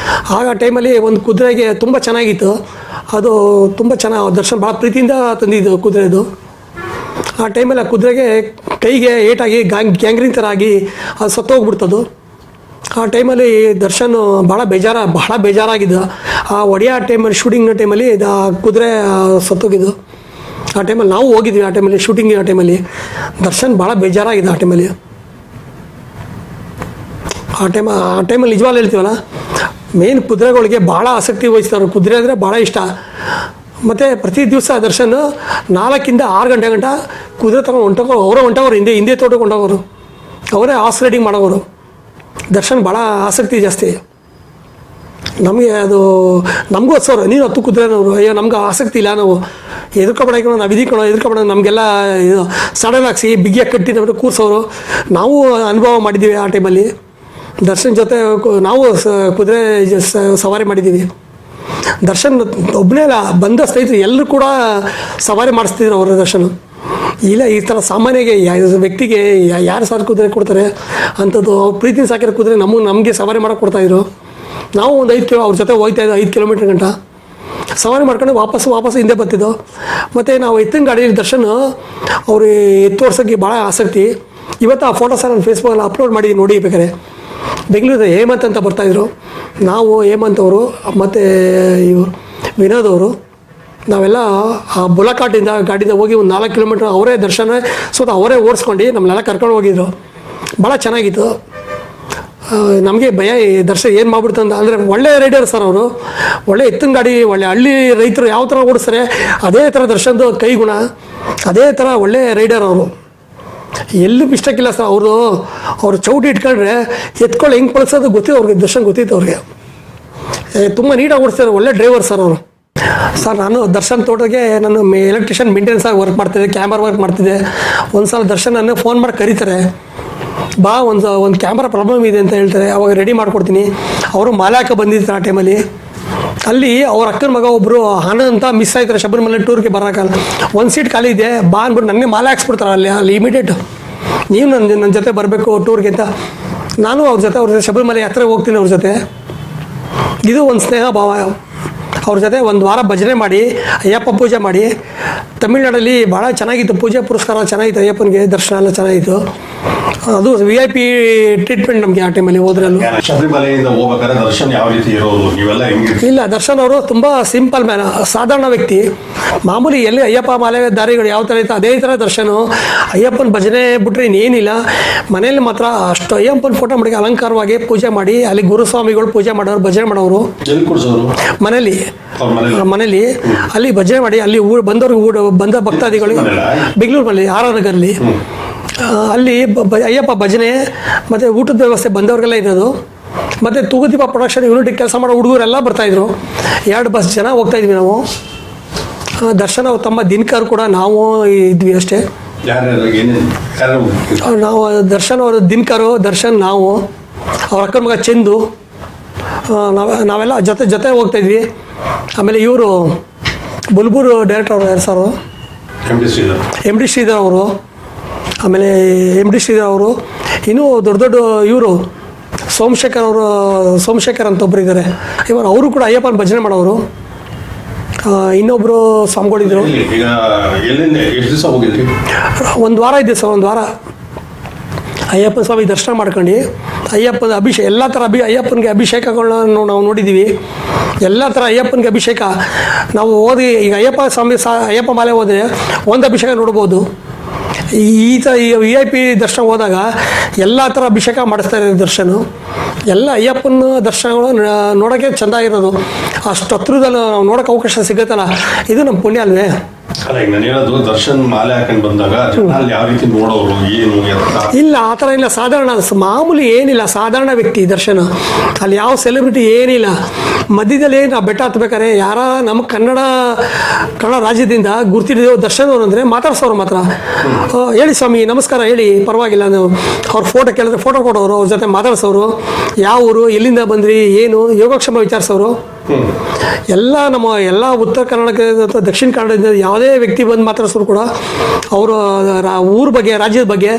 ಆಗ ಟೈಮಲ್ಲಿ ಒಂದು ಕುದುರೆಗೆ ತುಂಬ ಚೆನ್ನಾಗಿತ್ತು, ಅದು ತುಂಬ ಚೆನ್ನಾಗಿ ದರ್ಶನ್ ಭಾಳ ಪ್ರೀತಿಯಿಂದ ತಂದಿದ್ದು ಕುದುರೆದು. ಆ ಟೈಮಲ್ಲಿ ಆ ಕುದುರೆಗೆ ಕೈಗೆ ಏಟಾಗಿ ಗ್ಯಾಂಗ್ರೀನ್ ಥರ ಆಗಿ ಅದು ಸತ್ತೋಗ್ಬಿಡ್ತದು. ಆ ಟೈಮಲ್ಲಿ ದರ್ಶನ್ ಭಾಳ ಬೇಜಾರಾಗಿದ್ದ. ಆ ಒಡೆಯ ಟೈಮಲ್ಲಿ ಶೂಟಿಂಗ್ ಟೈಮಲ್ಲಿ ಆ ಕುದುರೆ ಸತ್ತೋಗಿದ್ದು. ಆ ಟೈಮಲ್ಲಿ ನಾವು ಹೋಗಿದ್ವಿ, ಆ ಟೈಮಲ್ಲಿ ಶೂಟಿಂಗ್ ಆ ಟೈಮಲ್ಲಿ ದರ್ಶನ್ ಭಾಳ ಬೇಜಾರಾಗಿದ್ದ. ಆ ಟೈಮಲ್ಲಿ ನಿಜವಾಗ್ಲೂ ಹೇಳ್ತೀವಲ್ಲ, ಮೇನ್ ಕುದುರೆಗಳಿಗೆ ಭಾಳ ಆಸಕ್ತಿ ವಹಿಸ್ತಾರೆ. ಕುದುರೆ ಅಂದರೆ ಭಾಳ ಇಷ್ಟ. ಮತ್ತು ಪ್ರತಿ ದಿವಸ ದರ್ಶನ್ 4 ರಿಂದ 6 ಗಂಟೆ ಗಂಟ ಕುದುರೆ ತಗೊಂಡು ಹೊಂಟೋರು ಹಿಂದೆ ತೋಟಕ್ಕೆ ಹೊಂಟೋಗೋರು, ಅವರೇ ಹಾರ್ಸ್ ರೈಡಿಂಗ್ ಮಾಡೋರು. ದರ್ಶನ್ ಭಾಳ ಆಸಕ್ತಿ ಜಾಸ್ತಿ. ನಮಗೆ ಅದು ನಮಗೂ ಹೊಸೋರು, ನೀನು 10 ಕುದುರೆನವರು, ಅಯ್ಯೋ ನಮ್ಗೆ ಆಸಕ್ತಿ ಇಲ್ಲ, ನಾವು ಎದುರ್ಕೊಬೇಡ, ನಾವು ಎದುರ್ಕೊಬೇಡ, ನಮಗೆಲ್ಲ ಇದು ಸಡನ್ ಹಾಕ್ಸಿ ಬಿಗಿಯಾಗಿ ಕಟ್ಟಿ ನಮಗೆ ಕೂರಿಸೋರು. ನಾವು ಅನುಭವ ಮಾಡಿದ್ದೀವಿ ಆ ಟೈಮಲ್ಲಿ. ದರ್ಶನ್ ಜೊತೆ ನಾವು ಕುದುರೆ ಸವಾರಿ ಮಾಡಿದ್ದೀವಿ. ದರ್ಶನ್ ಒಬ್ಬನೇ ಅಲ್ಲ, ಬಂದ ಸ್ನೇಹಿತರು ಎಲ್ಲರೂ ಕೂಡ ಸವಾರಿ ಮಾಡಿಸ್ತಿದ್ರು ಅವರು ದರ್ಶನ್. ಇಲ್ಲ ಈ ಥರ ಸಾಮಾನ್ಯಗೆ ವ್ಯಕ್ತಿಗೆ ಯಾರು ಸಾರು ಕುದುರೆ ಕೊಡ್ತಾರೆ ಅಂಥದ್ದು. ಅವ್ರು ಪ್ರೀತಿ ಸಾಕಿರೋ ಕುದುರೆ ನಮಗೆ ಸವಾರಿ ಮಾಡೋಕೆ ಕೊಡ್ತಾಯಿದ್ರು. ನಾವು ಒಂದು 5 ಅವ್ರ ಜೊತೆ ಹೋಗ್ತಾಯಿದ್ದೋ 5 ಕಿಲೋಮೀಟ್ರ್ ಗಂಟ ಸವಾರಿ ಮಾಡ್ಕೊಂಡು ವಾಪಸ್ ಹಿಂದೆ ಬರ್ತಿದ್ದೋ. ಮತ್ತು ನಾವು ಎತ್ತಿನ ಗಾಡಿಯಲ್ಲಿ ದರ್ಶನ್ ಅವರು ಎತ್ತೋರ್ಸೋಕ್ಕೆ ಭಾಳ ಆಸಕ್ತಿ. ಇವತ್ತು ಆ ಫೋಟೋಸ್ ನಾನು ಫೇಸ್ಬುಕ್ಕಲ್ಲಿ ಅಪ್ಲೋಡ್ ಮಾಡಿ ನೋಡಿ ಬೇಕಾರೆ. ಬೆಂಗಳೂರು ಹೇಮಂತ್ ಅಂತ ಬರ್ತಾಯಿದ್ರು, ನಾವು ಹೇಮಂತ್ ಅವರು ಮತ್ತು ಇವರು ವಿನೋದ್ ಅವರು ನಾವೆಲ್ಲ ಆ ಬುಲಕಾಟಿಂದ ಗಾಡಿಯಿಂದ ಹೋಗಿ ಒಂದು 4 ಕಿಲೋಮೀಟ್ರ್ ಅವರೇ ದರ್ಶನ ಅವರೇ ಓಡಿಸ್ಕೊಂಡು ನಮ್ಮನ್ನೆಲ್ಲ ಕರ್ಕೊಂಡು ಹೋಗಿದ್ರು. ಭಾಳ ಚೆನ್ನಾಗಿತ್ತು. ನಮಗೆ ಭಯ ದರ್ಶನ್ ಏನು ಮಾಡ್ಬಿಡ್ತು ಅಂತ. ಅಂದರೆ ಒಳ್ಳೆ ರೈಡರ್ ಸರ್ ಅವರು, ಒಳ್ಳೆ ಎತ್ತಿನ ಗಾಡಿ, ಒಳ್ಳೆ ಹಳ್ಳಿ ರೈತರು ಯಾವ ಥರ ಓಡಿಸ್ತಾರೆ ಅದೇ ಥರ ದರ್ಶನ್ದು ಕೈಗುಣ, ಅದೇ ಥರ ಒಳ್ಳೆ ರೈಡರ್ ಅವರು. ಎಲ್ಲೂ ಮಿಸ್ಟೇಕ್ ಇಲ್ಲ ಸರ್. ಅವರು ಚೌಟಿ ಇಟ್ಕೊಂಡ್ರೆ ಎತ್ಕೊಳ್ಳಿ ಹೆಂಗೆ ಪಳಿಸೋದು ಗೊತ್ತಿತ್ತು ಅವ್ರಿಗೆ, ದರ್ಶನ್ ಗೊತ್ತಿತ್ತು ಅವ್ರಿಗೆ. ತುಂಬ ನೀಟಾಗಿ ಓಡಿಸ್ತಾರೆ, ಒಳ್ಳೆ ಡ್ರೈವರ್ ಸರ್ ಅವರು. ಸರ್ ನಾನು ದರ್ಶನ್ ತೋಟಕ್ಕೆ ನಾನು ಎಲೆಕ್ಟ್ರಿಷಿಯನ್ ಮೇಂಟೆನೆನ್ಸ್ ಆಗಿ ವರ್ಕ್ ಮಾಡ್ತಿದ್ದೆ, ಕ್ಯಾಮ್ರಾ ವರ್ಕ್ ಮಾಡ್ತಿದ್ದೆ. ಒಂದು ಸಲ ದರ್ಶನ್ ನನ್ನ ಫೋನ್ ಮಾಡಿ ಕರೀತಾರೆ, ಬಾ ಒಂದು ಕ್ಯಾಮ್ರಾ ಪ್ರಾಬ್ಲಮ್ ಇದೆ ಅಂತ ಹೇಳ್ತಾರೆ. ಅವಾಗ ರೆಡಿ ಮಾಡ್ಕೊಡ್ತೀನಿ. ಅವರು ಮಾಲೆ ಹಾಕೋ ಬಂದಿರ್ತಾರೆ ಆ ಟೈಮಲ್ಲಿ. ಅಲ್ಲಿ ಅವ್ರ ಅಕ್ಕನ ಮಗ ಒಬ್ಬರು ಆನಂದ್ ಅಂತ ಮಿಸ್ ಆಯ್ತಾರೆ, ಶಬರಿಮಲೆ ಟೂರ್ಗೆ ಬರೋಕ್ಕಲ್ಲ. ಒಂದು ಸೀಟ್ ಖಾಲಿ ಇದೆ, ಬಾ ಅಂದ್ಬಿಟ್ಟು ನನಗೆ ಮಾಲೆ ಹಾಕ್ಸ್ಬಿಡ್ತಾರೆ ಅಲ್ಲಿ ಇಮಿಡಿಯೇಟ್. ನೀವು ನನ್ನ ಜೊತೆ ಬರಬೇಕು ಟೂರ್ಗೆ ಅಂತ. ನಾನು ಅವ್ರ ಜೊತೆ ಶಬರಿಮಲೆ ಯಾತ್ರೆಗೆ ಹೋಗ್ತೀನಿ ಅವ್ರ ಜೊತೆ. ಇದು ಒಂದು ಸ್ನೇಹ ಭಾವ. ಅವ್ರ ಜೊತೆ ಒಂದು ವಾರ ಭಜನೆ ಮಾಡಿ, ಅಯ್ಯಪ್ಪ ಪೂಜೆ ಮಾಡಿ. ತಮಿಳ್ನಾಡಲ್ಲಿ ಭಾಳ ಚೆನ್ನಾಗಿತ್ತು, ಪೂಜೆ ಪುರಸ್ಕಾರ ಚೆನ್ನಾಗಿತ್ತು, ಅಯ್ಯಪ್ಪನಿಗೆ ದರ್ಶನ ಎಲ್ಲ ಚೆನ್ನಾಗಿತ್ತು. ಅದು VIP ಟ್ರೀಟ್ಮೆಂಟ್ ನಮಗೆ ಆ ಟೈಮಲ್ಲಿ ಹೋದ್ರಲ್ಲೂ. ಶಬರಿಮಲೆಯಿಂದ ಹೋಗ್ಬೇಕಾದ್ರೆ ದರ್ಶನ್ ಯಾವ ರೀತಿ ಇರೋರು, ನೀವೆಲ್ಲ ಹೆಂಗೆ? ಇಲ್ಲ, ದರ್ಶನ್ ಅವರು ತುಂಬ ಸಿಂಪಲ್ ಮ್ಯಾನ್, ಸಾಧಾರಣ ವ್ಯಕ್ತಿ. ಮಾಮೂಲಿ ಎಲ್ಲಿ ಅಯ್ಯಪ್ಪ ಮಾಲೆ ದಾರಿಗಳು ಯಾವ ಥರ ಇತ್ತು ಅದೇ ಥರ ದರ್ಶನು. ಅಯ್ಯಪ್ಪನ ಭಜನೆ ಬಿಟ್ಟರೆ ಇನ್ನೇನಿಲ್ಲ. ಮನೇಲಿ ಮಾತ್ರ ಅಷ್ಟು ಅಯ್ಯಪ್ಪನ ಫೋಟೋ ಮಾಡಿ ಅಲಂಕಾರವಾಗಿ ಪೂಜೆ ಮಾಡಿ, ಅಲ್ಲಿ ಗುರುಸ್ವಾಮಿಗಳು ಪೂಜೆ ಮಾಡೋರು, ಭಜನೆ ಮಾಡೋರು ಮನೇಲಿ. ಅಲ್ಲಿ ಭಜನೆ ಮಾಡಿ, ಅಲ್ಲಿ ಬಂದ ಭಕ್ತಾದಿಗಳಿಗೆ ಬೆಂಗಳೂರಲ್ಲಿ RR ನಗರಲ್ಲಿ ಅಲ್ಲಿ ಅಯ್ಯಪ್ಪ ಭಜನೆ ಮತ್ತು ಊಟದ ವ್ಯವಸ್ಥೆ ಬಂದವ್ರಿಗೆಲ್ಲ ಇರೋದು. ಮತ್ತು ತೂಗುದೀಪ ಪ್ರೊಡಕ್ಷನ್ ಯೂನಿಟಿಗೆ ಕೆಲಸ ಮಾಡೋ ಹುಡುಗರೆಲ್ಲ ಬರ್ತಾಯಿದ್ರು. 2 ಬಸ್ ಜನ ಹೋಗ್ತಾಯಿದ್ವಿ ನಾವು. ದರ್ಶನ್ ಅವ್ರು ತಮ್ಮ ದಿನಕರ್ ಕೂಡ ನಾವು ಇದ್ವಿ ಅಷ್ಟೇ. ನಾವು ದರ್ಶನ್ ಅವರು ದಿನಕರು, ದರ್ಶನ್ ನಾವು, ಅವ್ರ ಅಕ್ಕನ ಮಗ ಚಂದು, ನಾವೆಲ್ಲ ಜೊತೆ ಹೋಗ್ತಾಯಿದ್ವಿ. ಆಮೇಲೆ ಇವರು ಬುಲ್ಬೂರು ಡೈರೆಕ್ಟರ್ ಅವರು ಯಾರು ಸರ್, ಎಮ್ ಡಿ ಶ್ರೀಧರ್ ಅವರು. ಆಮೇಲೆ ಎಮ್ ಡಿ ಶ್ರೀಧರ್ ಅವರು, ಇನ್ನೂ ದೊಡ್ಡ ಇವರು ಸೋಮಶೇಖರ್ ಅಂತ ಒಬ್ಬರು ಇದ್ದಾರೆ. ಇವರು ಅವರು ಕೂಡ ಅಯ್ಯಪ್ಪನ ಭಜನೆ ಮಾಡೋರು. ಇನ್ನೊಬ್ಬರು ಸ್ವಾಮಿಗಳಿದ್ರು. ಒಂದು ವಾರ ಇದ್ದೆ ಸರ್, ಒಂದು ವಾರ ಅಯ್ಯಪ್ಪನ ಸ್ವಾಮಿ ದರ್ಶನ ಮಾಡ್ಕೊಂಡು ಅಯ್ಯಪ್ಪನ ಅಭಿಷೇಕ ಎಲ್ಲ ಥರ ಅಯ್ಯಪ್ಪನಿಗೆ ಅಭಿಷೇಕಗಳನ್ನ ನಾವು ನೋಡಿದ್ದೀವಿ. ಎಲ್ಲ ಥರ ಅಯ್ಯಪ್ಪನಿಗೆ ಅಭಿಷೇಕ ನಾವು ಓದಿ. ಈಗ ಅಯ್ಯಪ್ಪ ಸ್ವಾಮಿ ಅಯ್ಯಪ್ಪ ಮಾಲೆ ಹೋದರೆ ಒಂದು ಅಭಿಷೇಕ ನೋಡ್ಬೋದು. ಈ ಥರ VIP ದರ್ಶನ ಹೋದಾಗ ಎಲ್ಲ ಥರ ಅಭಿಷೇಕ ಮಾಡಿಸ್ತಾರೆ ದರ್ಶನ. ಎಲ್ಲ ಅಯ್ಯಪ್ಪನ ದರ್ಶನಗಳು ನೋಡೋಕ್ಕೆ ಚೆಂದಾಗಿರೋದು. ಅಷ್ಟು ಹತ್ರದಲ್ಲಿ ನಾವು ನೋಡೋಕೆ ಅವಕಾಶ ಸಿಗುತ್ತಲ್ಲ, ಇದು ನಮ್ಮ ಪುಣ್ಯ ಅಲ್ವೇ? ಅಲ್ಲ, ಈಗ ನಾನು ಹೇಳೋದು ದರ್ಶನ್ ಮಾಲೆ ಹಾಕೊಂಡು ಬಂದಾಗ ಯಾವ ರೀತಿ ನೋಡೋರು ಏನು ಇಲ್ಲ, ಆ ಥರ ಇಲ್ಲ. ಸಾಧಾರಣ ಮಾಮೂಲಿ ಏನಿಲ್ಲ, ಸಾಧಾರಣ ವ್ಯಕ್ತಿ ದರ್ಶನ. ಅಲ್ಲಿ ಯಾವ ಸೆಲೆಬ್ರಿಟಿ ಏನಿಲ್ಲ. ಮಧ್ಯದಲ್ಲಿ ನಾವು ಬೆಟ್ಟ ಹತ್ಬೇಕಾರೆ ಯಾರ ನಮ್ಮ ಕನ್ನಡ ರಾಜ್ಯದಿಂದ ಗುರ್ತಿಡಿದೆವು ದರ್ಶನ್ ಅವರು ಅಂದರೆ ಮಾತಾಡ್ಸೋರು ಮಾತ್ರ. ಹೇಳಿ ಸ್ವಾಮಿ ನಮಸ್ಕಾರ ಹೇಳಿ, ಪರವಾಗಿಲ್ಲ. ನೀವು ಅವ್ರ ಫೋಟೋ ಕೇಳಿದ್ರೆ ಫೋಟೋ ಕೊಡೋರು, ಅವ್ರ ಜೊತೆ ಮಾತಾಡ್ಸೋರು. ಯಾವ ಊರು, ಎಲ್ಲಿಂದ ಬಂದ್ರಿ, ಏನು ಯೋಗಕ್ಷೇಮ ವಿಚಾರಿಸೋರು. ಎಲ್ಲ ನಮ್ಮ ಎಲ್ಲ ಉತ್ತರ ಕರ್ನಾಟಕ ಅಥವಾ ದಕ್ಷಿಣ ಕನ್ನಡದಿಂದ ಯಾವುದೇ ವ್ಯಕ್ತಿ ಬಂದು ಮಾತಾಡ್ಸೋರು ಕೂಡ ಅವರು ಊರ ಬಗ್ಗೆ, ರಾಜ್ಯದ ಬಗ್ಗೆ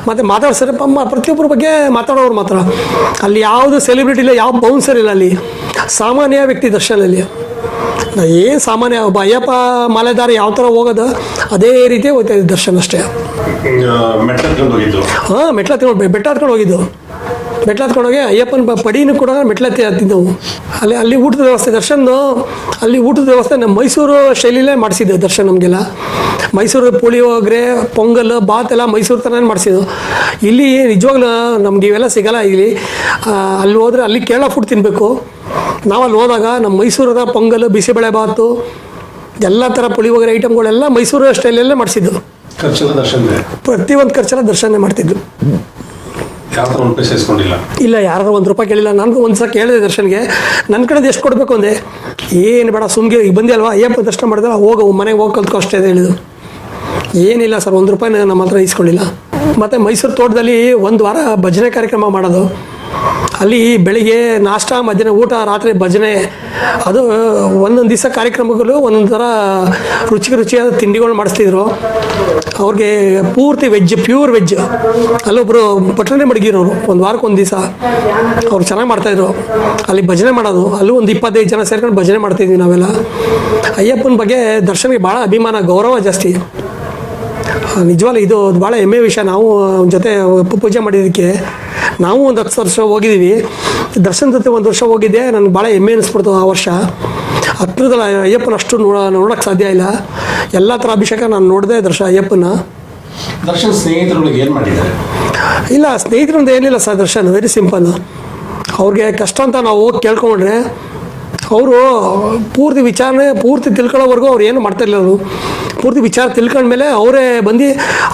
ಮತ್ತು ಮಾತಾಡ್ಸೋರು. ಪ್ರತಿಯೊಬ್ಬರ ಬಗ್ಗೆ ಮಾತಾಡೋರು ಮಾತ್ರ. ಅಲ್ಲಿ ಯಾವುದು ಸೆಲೆಬ್ರಿಟಿ ಇಲ್ಲ, ಯಾವ ಬೌನ್ಸರ್ ಇಲ್ಲ. ಅಲ್ಲಿ ಸಾಮಾನ್ಯ ವ್ಯಕ್ತಿ ದರ್ಶನಲ್ಲಿ. ಏನು ಸಾಮಾನ್ಯ ಒಬ್ಬ ಅಯ್ಯಪ್ಪ ಮಾಲೆದಾರ ಯಾವ ಥರ ಹೋಗೋದು ಅದೇ ರೀತಿ ಹೋಗ್ತಾ ಇದ್ದ ದರ್ಶನ ಅಷ್ಟೇ. ಹಾಂ, ಬೆಟ್ಟ ಹತ್ಕೊಂಡು ಹೋಗಿದ್ದು. ಬೆಟ್ಟ ಹತ್ಕೊಂಡೋಗಿ ಅಯ್ಯಪ್ಪನ ಪಡಿನೂ ಕೂಡ ಮೆಟ್ಲತ್ತಿ ಹತ್ತಿದ್ದವು. ಅಲ್ಲಿ ಊಟದ ವ್ಯವಸ್ಥೆ ದರ್ಶನ್, ಅಲ್ಲಿ ಊಟದ ವ್ಯವಸ್ಥೆ ನಮ್ಮ ಮೈಸೂರು ಶೈಲಿಲೇ ಮಾಡಿಸಿದ್ದೆ ದರ್ಶನ್. ನಮಗೆಲ್ಲ ಮೈಸೂರು ಪುಳಿಯೋಗರೆ, ಪೊಂಗಲ್, ಬಾತ್ ಎಲ್ಲ ಮೈಸೂರು ಥರನೇ ಮಾಡಿಸಿದ್ದು. ಇಲ್ಲಿ ನಿಜವಾಗ್ಲೂ ನಮ್ಗೆ ಇವೆಲ್ಲ ಸಿಗಲ್ಲ. ಇಲ್ಲಿ ಅಲ್ಲಿ ಹೋದರೆ ಅಲ್ಲಿ ಕೇರಳ ಫುಡ್ ತಿನ್ನಬೇಕು. ನಾವು ಅಲ್ಲಿ ಹೋದಾಗ ನಮ್ಮ ಮೈಸೂರದ ಪೊಂಗಲ್, ಬಿಸಿಬೇಳೆ ಬಾತು, ಎಲ್ಲ ಥರ ಪುಳಿಯೋಗರೆ ಐಟಮ್ಗಳೆಲ್ಲ ಮೈಸೂರು ಸ್ಟೈಲಲ್ಲೇ ಮಾಡಿಸಿದ್ದು. ಪ್ರತಿಯೊಂದು ಖರ್ಚೆಲ್ಲ ದರ್ಶನ ಮಾಡ್ತಿದ್ದು. ಇಲ್ಲ, ಯಾರು ₹1 ಕೇಳಿಲ್ಲ. ನನಗೂ ಒಂದ್ಸಲ ಕೇಳಿದೆ ದರ್ಶನ್ಗೆ, ನನ್ನ ಕಡೆದು ಎಷ್ಟು ಕೊಡಬೇಕು ಅಂದೆ. ಏನು ಬೇಡ ಸುಮ್ಗೆ, ಈಗ ಬಂದೆ ಅಲ್ವಾ ಅಯ್ಯಪ್ಪ ದರ್ಶನ ಮಾಡಿದ್ರೆ ಹೋಗು, ಮನೆಗೆ ಹೋಗಿ ಕಲ್ತ್ಕೊ ಅಷ್ಟೇ ಅಂತ ಹೇಳಿದ್ದು. ಏನಿಲ್ಲ ಸರ್, ₹1 ನಮ್ಮ ಹತ್ರ ಇಸ್ಕೊಂಡಿಲ್ಲ. ಮತ್ತು ಮೈಸೂರು ತೋಟದಲ್ಲಿ 1 ವಾರ ಭಜನೆ ಕಾರ್ಯಕ್ರಮ ಮಾಡೋದು. ಅಲ್ಲಿ ಬೆಳಿಗ್ಗೆ ನಾಷ್ಟ, ಮಧ್ಯಾಹ್ನ ಊಟ, ರಾತ್ರಿ ಭಜನೆ. ಅದು ಒಂದೊಂದು ದಿವಸ ಕಾರ್ಯಕ್ರಮಗಳು ಒಂದೊಂದು ಥರ ರುಚಿಯಾದ ತಿಂಡಿಗಳು ಮಾಡಿಸ್ತಿದ್ರು. ಅವ್ರಿಗೆ ಪೂರ್ತಿ ವೆಜ್, ಪ್ಯೂರ್ ವೆಜ್. ಅಲ್ಲೊಬ್ಬರು ಪಟ್ಟಣೆ ಮಡಗಿರೋರು, 1 ವಾರಕ್ಕೆ 1 ದಿವಸ ಅವ್ರು ಚೆನ್ನಾಗಿ ಮಾಡ್ತಾಯಿದ್ರು. ಅಲ್ಲಿ ಭಜನೆ ಮಾಡೋದು. ಅಲ್ಲೂ ಒಂದು 25 ಜನ ಸೇರ್ಕೊಂಡು ಭಜನೆ ಮಾಡ್ತಾಯಿದ್ವಿ ನಾವೆಲ್ಲ. ಅಯ್ಯಪ್ಪನ ಬಗ್ಗೆ ದರ್ಶನ್ಗೆ ಭಾಳ ಅಭಿಮಾನ, ಗೌರವ ಜಾಸ್ತಿ. ನಿಜವಾಗ್ಲೂ ಇದು ಭಾಳ ಹೆಮ್ಮೆ ವಿಷಯ. ನಾವು ಅವನ ಜೊತೆ ಪೂಜೆ ಮಾಡಿದ್ದಕ್ಕೆ ನಾವು ಒಂದು 10 ವರ್ಷ ಹೋಗಿದ್ದೀವಿ. ದರ್ಶನ್ ಜೊತೆ 1 ವರ್ಷ ಹೋಗಿದ್ದೆ. ನನಗೆ ಭಾಳ ಹೆಮ್ಮೆ ಅನ್ನಿಸ್ಬಿಡ್ತು ಆ ವರ್ಷ. ಹತ್ರದಲ್ಲಿ ಅಯ್ಯಪ್ಪನ ಅಷ್ಟು ನೋಡೋಕ್ಕೆ ಸಾಧ್ಯ ಇಲ್ಲ. ಎಲ್ಲ ಥರ ಅಭಿಷೇಕ ನಾನು ನೋಡಿದೆ ಅಯ್ಯಪ್ಪನ. ದರ್ಶನ್ ಸ್ನೇಹಿತರೊಳಗೆ ಏನು ಮಾಡಿದ್ದಾರೆ? ಇಲ್ಲ, ಸ್ನೇಹಿತರಿಂದ ಏನಿಲ್ಲ ಸರ್. Darshan very simple. ಅವ್ರಿಗೆ ಕಷ್ಟ ಅಂತ ನಾವು ಹೋಗಿ ಕೇಳ್ಕೊಂಡ್ರೆ ಅವರು ಪೂರ್ತಿ ತಿಳ್ಕೊಳ್ಳೋವರೆಗೂ ಅವ್ರು ಏನು ಮಾಡ್ತಾಯಿರಲಿಲ್ಲ. ಅವರು ಪೂರ್ತಿ ವಿಚಾರ ತಿಳ್ಕೊಂಡ್ಮೇಲೆ ಅವರೇ ಬಂದು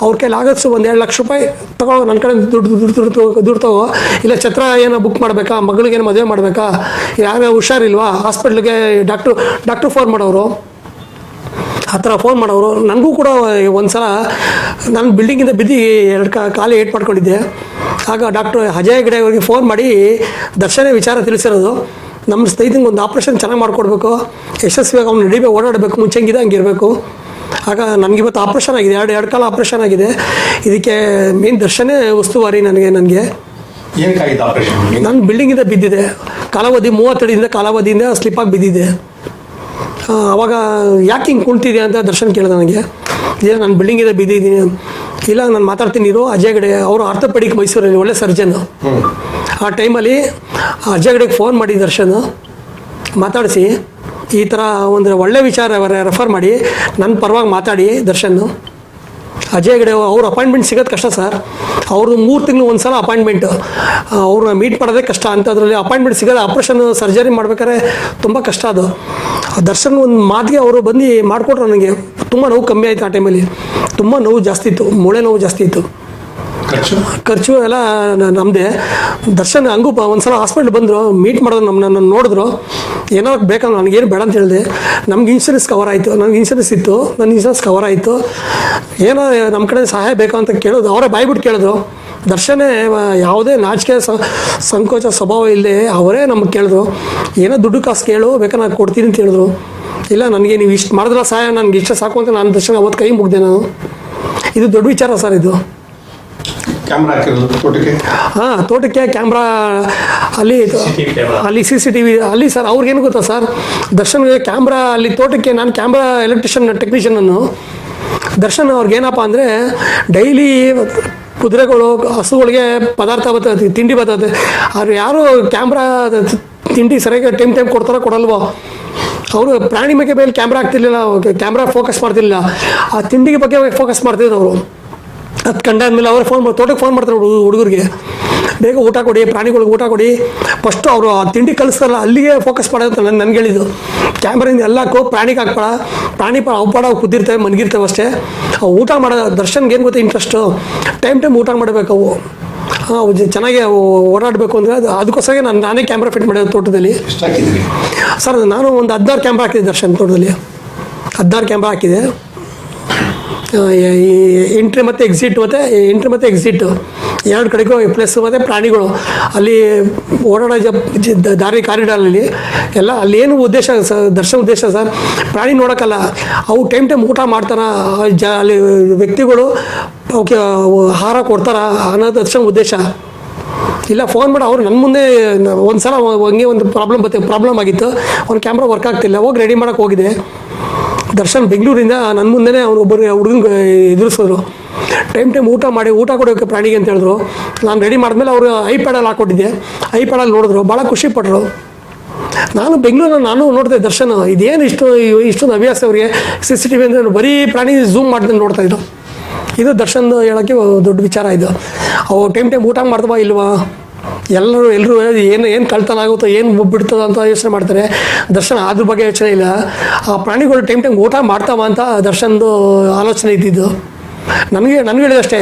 ಅವ್ರ ಕೈಲಿ ಆಗಷ್ಟು ಒಂದು 2 ಲಕ್ಷ ರೂಪಾಯಿ ತಗೊಳ್ಳೋ, ನನ್ನ ಕಡೆ ದುಡ್ಡು ತಗೋ, ಇಲ್ಲ ಛತ್ರ ಏನೋ ಬುಕ್ ಮಾಡಬೇಕಾ, ಮಗಳಿಗೇನು ಮದುವೆ ಮಾಡಬೇಕಾ, ಯಾರೋ ಹುಷಾರಿಲ್ವಾ, ಹಾಸ್ಪಿಟ್ಲಿಗೆ ಡಾಕ್ಟ್ರು ಫೋನ್ ಮಾಡೋರು, ಆ ಥರ ಫೋನ್ ಮಾಡೋರು. ನನಗೂ ಕೂಡ ಒಂದು ಸಲ ನಾನು ಬಿಲ್ಡಿಂಗಿಂದ ಬಿದ್ದು 2 ಕಾಲು ಏಟ್ ಮಾಡ್ಕೊಂಡಿದ್ದೆ. ಆಗ ಡಾಕ್ಟ್ರು ಅಜಯ್ ಹೆಗಡೆ ಅವ್ರಿಗೆ ಫೋನ್ ಮಾಡಿ ದರ್ಶನ ವಿಚಾರ ತಿಳಿಸಿರೋದು. ನಮ್ಮ ಸ್ನೇಹಿತಂಗೆ ಒಂದು ಆಪ್ರೇಷನ್ ಚೆನ್ನಾಗಿ ಮಾಡಿಕೊಡ್ಬೇಕು, ಯಶಸ್ವಿಯಾಗಿ ಅವ್ನು ನಡಿಬೇಕು, ಓಡಾಡಬೇಕು, ಮುಂಚೆ ಹಂಗಿದೆ ಹಂಗಿರಬೇಕು. ಆಗ ನನಗಿವತ್ತು ಆಪ್ರೇಷನ್ ಆಗಿದೆ, 2 ಕಾಲ ಆಪ್ರೇಷನ್ ಆಗಿದೆ. ಇದಕ್ಕೆ ಮೇನ್ ದರ್ಶನೇ ಉಸ್ತುವಾರಿ ನನಗೆ. ನಾನು ಬಿಲ್ಡಿಂಗಿಂದ ಬಿದ್ದಿದೆ, ಕಾಲಾವಧಿ 30 ಅಡಿಯಿಂದ ಕಾಲಾವಧಿಯಿಂದ ಸ್ಲಿಪ್ಪಾಗಿ ಬಿದ್ದಿದ್ದೆ. ಆವಾಗ ಯಾಕೆ ಹಿಂಗೆ ಕುಣ್ತಿದ್ದೆ ಅಂತ ದರ್ಶನ್ ಕೇಳಿದೆ ನನಗೆ. ಇಲ್ಲ, ನಾನು ಬಿಲ್ಡಿಂಗಿಂದ ಬಿದ್ದಿದ್ದೀನಿ. ಇಲ್ಲ, ನಾನು ಮಾತಾಡ್ತೀನಿ ಇರು. ಅಜಯ್ ಹೆಗಡೆ ಅವರು ಆರ್ಥೋಪೆಡಿಕ್ ಮೈಸೂರಲ್ಲಿ ಒಳ್ಳೆ ಸರ್ಜನ್ನು. ಆ ಟೈಮಲ್ಲಿ ಅಜಯ್ ಹೆಗಡೆಗೆ ಫೋನ್ ಮಾಡಿ ದರ್ಶನ್ ಮಾತಾಡಿಸಿ ಈ ಥರ ಒಂದು ಒಳ್ಳೆ ವಿಚಾರ ರೆಫರ್ ಮಾಡಿ ನನ್ನ ಪರವಾಗಿ ಮಾತಾಡಿ ದರ್ಶನ್. ಅಜಯ್ ಹೆಗಡೆ ಅವ್ರ ಅಪಾಯಿಂಟ್ಮೆಂಟ್ ಸಿಗೋದು ಕಷ್ಟ ಸರ್. ಅವ್ರದ್ದು 3 ತಿಂಗಳು ಒಂದು ಸಲ ಅಪಾಯಿಂಟ್ಮೆಂಟು. ಅವ್ರನ್ನ ಮೀಟ್ ಮಾಡೋದೇ ಕಷ್ಟ. ಅಂಥದ್ರಲ್ಲಿ ಅಪಾಯಿಂಟ್ಮೆಂಟ್ ಸಿಗೋದು, ಆಪ್ರೇಷನ್ ಸರ್ಜರಿ ಮಾಡ್ಬೇಕಾದ್ರೆ ತುಂಬ ಕಷ್ಟ ಅದು. ದರ್ಶನ್ ಒಂದು ಮಾತಿಗೆ ಅವರು ಬಂದು ಮಾಡಿಕೊಟ್ರು. ನನಗೆ ತುಂಬ ನೋವು ಕಮ್ಮಿ ಆಯಿತು. ಆ ಟೈಮಲ್ಲಿ ತುಂಬ ನೋವು ಜಾಸ್ತಿ ಇತ್ತು, ಮೂಳೆ ನೋವು ಜಾಸ್ತಿ ಇತ್ತು. ಖರ್ಚು ಎಲ್ಲ ನಮ್ಮದೇ. ದರ್ಶನ್ ಹಂಗೂ ಒಂದ್ಸಲ ಹಾಸ್ಪಿಟ್ಲ್ ಬಂದರು, ಮೀಟ್ ಮಾಡಿದ್ರು, ನನ್ನ ನೋಡಿದ್ರು. ಏನೋ ಬೇಕಂದ್ರೆ ನನಗೇನು ಬೇಡ ಅಂತ ಹೇಳಿದೆ. ನಮ್ಗೆ ಇನ್ಶೂರೆನ್ಸ್ ಕವರ್ ಆಯಿತು, ನನಗೆ ಇನ್ಶೂರೆನ್ಸ್ ಇತ್ತು, ನನ್ನ ಇನ್ಶೂರೆನ್ಸ್ ಕವರ್ ಆಯಿತು. ಏನೋ ನಮ್ಮ ಕಡೆ ಸಹಾಯ ಬೇಕು ಅಂತ ಕೇಳೋದು, ಅವರೇ ಬಾಯ್ಬಿಟ್ಟು ಕೇಳಿದ್ರು. ದರ್ಶನೇ ಯಾವುದೇ ನಾಚಿಕೆ ಸಂಕೋಚ ಸ್ವಭಾವ ಇಲ್ಲದೆ ಅವರೇ ನಮ್ಗೆ ಕೇಳಿದ್ರು, ಏನೋ ದುಡ್ಡು ಕಾಸು ಕೇಳು, ಬೇಕಾದ್ರೆ ನಾನು ಕೊಡ್ತೀನಿ ಅಂತ ಹೇಳಿದ್ರು. ಇಲ್ಲ, ನನಗೆ ನೀವು ಇಷ್ಟು ಮಾಡಿದ್ರೆ ಸಹಾಯ, ನನಗೆ ಇಷ್ಟ ಸಾಕು ಅಂತ ನಾನು ದರ್ಶನ ಅವತ್ತು ಕೈ ಮುಗ್ದೆ ನಾನು. ಇದು ದೊಡ್ಡ ವಿಚಾರ ಸರ್ ಇದು. ಕ್ಯಾಮ್ರಾ ಹಾಕಿರೋದು ತೋಟಕ್ಕೆ? ಹಾಂ, ತೋಟಕ್ಕೆ ಕ್ಯಾಮ್ರಾ ಅಲ್ಲಿ CCTV ಅಲ್ಲಿ ಸರ್. ಅವ್ರಿಗೇನು ಗೊತ್ತಾ ಸರ್, ದರ್ಶನ್ಗೆ ಕ್ಯಾಮ್ರಾ ಅಲ್ಲಿ ತೋಟಕ್ಕೆ, ನಾನು ಕ್ಯಾಮ್ರಾ ಎಲೆಕ್ಟ್ರಿಷಿಯನ್ ಟೆಕ್ನಿಷಿಯನನ್ನು. ದರ್ಶನ್ ಅವ್ರಿಗೇನಪ್ಪ ಅಂದರೆ ಡೈಲಿ ಕುದುರೆಗಳು ಹಸುಗಳಿಗೆ ಪದಾರ್ಥ ಬರ್ತದೆ, ತಿಂಡಿ ಬರ್ತದೆ. ಅವ್ರು ಯಾರು ಕ್ಯಾಮ್ರಾ ತಿಂಡಿ ಸರಿಯಾಗಿ ಟೈಮ್ ಕೊಡ್ತಾರೋ ಕೊಡಲ್ವೋ, ಅವರು ಪ್ರಾಣಿ ಬಗ್ಗೆ ಮೇಲೆ ಕ್ಯಾಮ್ರಾ ಆಗ್ತಿರ್ಲಿಲ್ಲ, ಕ್ಯಾಮ್ರಾ ಫೋಕಸ್ ಮಾಡ್ತಿರ್ಲಿಲ್ಲ, ಆ ತಿಂಡಿಗೆ ಬಗ್ಗೆ ಫೋಕಸ್ ಮಾಡ್ತಿದ್ರು ಅವರು. ಅದು ಕಂಡಾದ್ಮೇಲೆ ಅವ್ರು ತೋಟಕ್ಕೆ ಫೋನ್ ಮಾಡ್ತಾರೆ ಹುಡುಗರಿಗೆ, ಬೇಗ ಊಟ ಕೊಡಿ, ಪ್ರಾಣಿಗಳಿಗೆ ಊಟ ಕೊಡಿ. ಫಸ್ಟು ಅವರು ಆ ತಿಂಡಿ ಕಲಿಸ್ತಾರಲ್ಲ ಅಲ್ಲಿಗೆ ಫೋಕಸ್ ಮಾಡೋದು ನನಗೆ ಹೇಳಿದ್ದು. ಕ್ಯಾಮ್ರಿಂದ ಎಲ್ಲ ಪ್ರಾಣಿಗೆ ಹಾಕ್ಬೇಡ, ಪ್ರಾಣಿ ಅವು ಕುದ್ದಿರ್ತವೆ, ಮನ್ಗಿರ್ತವೆ ಅಷ್ಟೇ. ಅವು ಊಟ ಮಾಡೋ ದರ್ಶನ್ಗೆ ಏನು ಗೊತ್ತಾ ಇಂಟ್ರೆಸ್ಟು, ಟೈಮ್ ಊಟ ಮಾಡಬೇಕು ಅವು. ಅವು ಚೆನ್ನಾಗಿ ಓಡಾಡಬೇಕು ಅಂದರೆ ಅದಕ್ಕೋಸ್ಕರ ನಾನೇ ಕ್ಯಾಮ್ರಾ ಫಿಟ್ ಮಾಡೋದು ತೋಟದಲ್ಲಿ. ಸರ್ ನಾನು ಒಂದು 16 ಕ್ಯಾಮ್ರಾ ಹಾಕಿದೆ ದರ್ಶನ್ ತೋಟದಲ್ಲಿ. 16 ಕ್ಯಾಮ್ರಾ ಹಾಕಿದೆ. ಎಂಟ್ರಿ ಮತ್ತು ಎಕ್ಸಿಟ್ ಎರಡು ಕಡೆಗೂ ಪ್ಲಸ್ ಮತ್ತು ಪ್ರಾಣಿಗಳು ಅಲ್ಲಿ ಓಡಾಡೋ ದಾರಿ ಕಾರಿಡಾರಲ್ಲಿ ಎಲ್ಲ ಅಲ್ಲಿ ಏನು ಉದ್ದೇಶ ದರ್ಶನ ಉದ್ದೇಶ ಸರ್, ಪ್ರಾಣಿ ನೋಡೋಕ್ಕಲ್ಲ, ಅವು ಟೈಮ್ ಊಟ ಮಾಡ್ತಾರ, ಅಲ್ಲಿ ವ್ಯಕ್ತಿಗಳು ಅವಕ್ಕೆ ಆಹಾರ ಕೊಡ್ತಾರ ಅನ್ನೋದು ದರ್ಶನ ಉದ್ದೇಶ. ಇಲ್ಲ ಫೋನ್ ಮಾಡಿ ಅವ್ರು ನನ್ನ ಮುಂದೆ ಒಂದು ಸಲ ಹಂಗೆ ಒಂದು ಪ್ರಾಬ್ಲಮ್ ಆಗಿತ್ತು, ಅವ್ನ ಕ್ಯಾಮ್ರಾ ವರ್ಕ್ ಆಗ್ತಿಲ್ಲ, ಹೋಗಿ ರೆಡಿ ಮಾಡೋಕ್ಕೆ ಹೋಗಿದೆ. ದರ್ಶನ್ ಬೆಂಗಳೂರಿಂದ ನನ್ನ ಮುಂದೆನೇ ಅವ್ರು ಒಬ್ಬರು ಹುಡುಗಂಗೆ ಎದುರಿಸಿದ್ರು. ಟೈಮ್ ಊಟ ಕೊಡೋಕ್ಕೆ ಪ್ರಾಣಿಗೆ ಅಂತ ಹೇಳಿದ್ರು. ನಾನು ರೆಡಿ ಮಾಡಿದ್ಮೇಲೆ ಅವರು ಐಪ್ಯಾಡಲ್ಲಿ ಹಾಕ್ಕೊಟ್ಟಿದ್ದೆ. ಐಪ್ಯಾಡಲ್ಲಿ ನೋಡಿದ್ರು, ಭಾಳ ಖುಷಿಪಟ್ಟರು. ನಾನು ಬೆಂಗಳೂರಲ್ಲಿ ನಾನು ನೋಡಿದೆ ದರ್ಶನ್ ಇದೇನು ಇಷ್ಟೊಂದು ಹವ್ಯಾಸ ಅವರಿಗೆ. CCTV ಅಂದರೆ ಬರೀ ಪ್ರಾಣಿ ಝೂಮ್ ಮಾಡ್ಕೊಂಡು ನೋಡ್ತಾಯಿದ್ರು. ಇದು ದರ್ಶನ್ ಹೇಳೋಕ್ಕೆ ದೊಡ್ಡ ವಿಚಾರ ಇದು. ಅವು ಟೈಮ್ ಊಟ ಮಾಡ್ದವಾ ಇಲ್ವಾ, ಎಲ್ಲರೂ ಏನು ಕಳ್ತನ ಆಗುತ್ತೋ, ಏನು ಬಿಡ್ತದೋ ಅಂತ ಯೋಚನೆ ಮಾಡ್ತಾರೆ. ದರ್ಶನ್ ಅದ್ರ ಬಗ್ಗೆ ಯೋಚನೆ ಇಲ್ಲ. ಆ ಪ್ರಾಣಿಗಳು ಟೈಮ್ ಊಟ ಮಾಡ್ತಾವ ಅಂತ ದರ್ಶನ್ದು ಆಲೋಚನೆ ಇದ್ದಿದ್ದು. ನನಗೆ ಹೇಳಿದಷ್ಟೇ,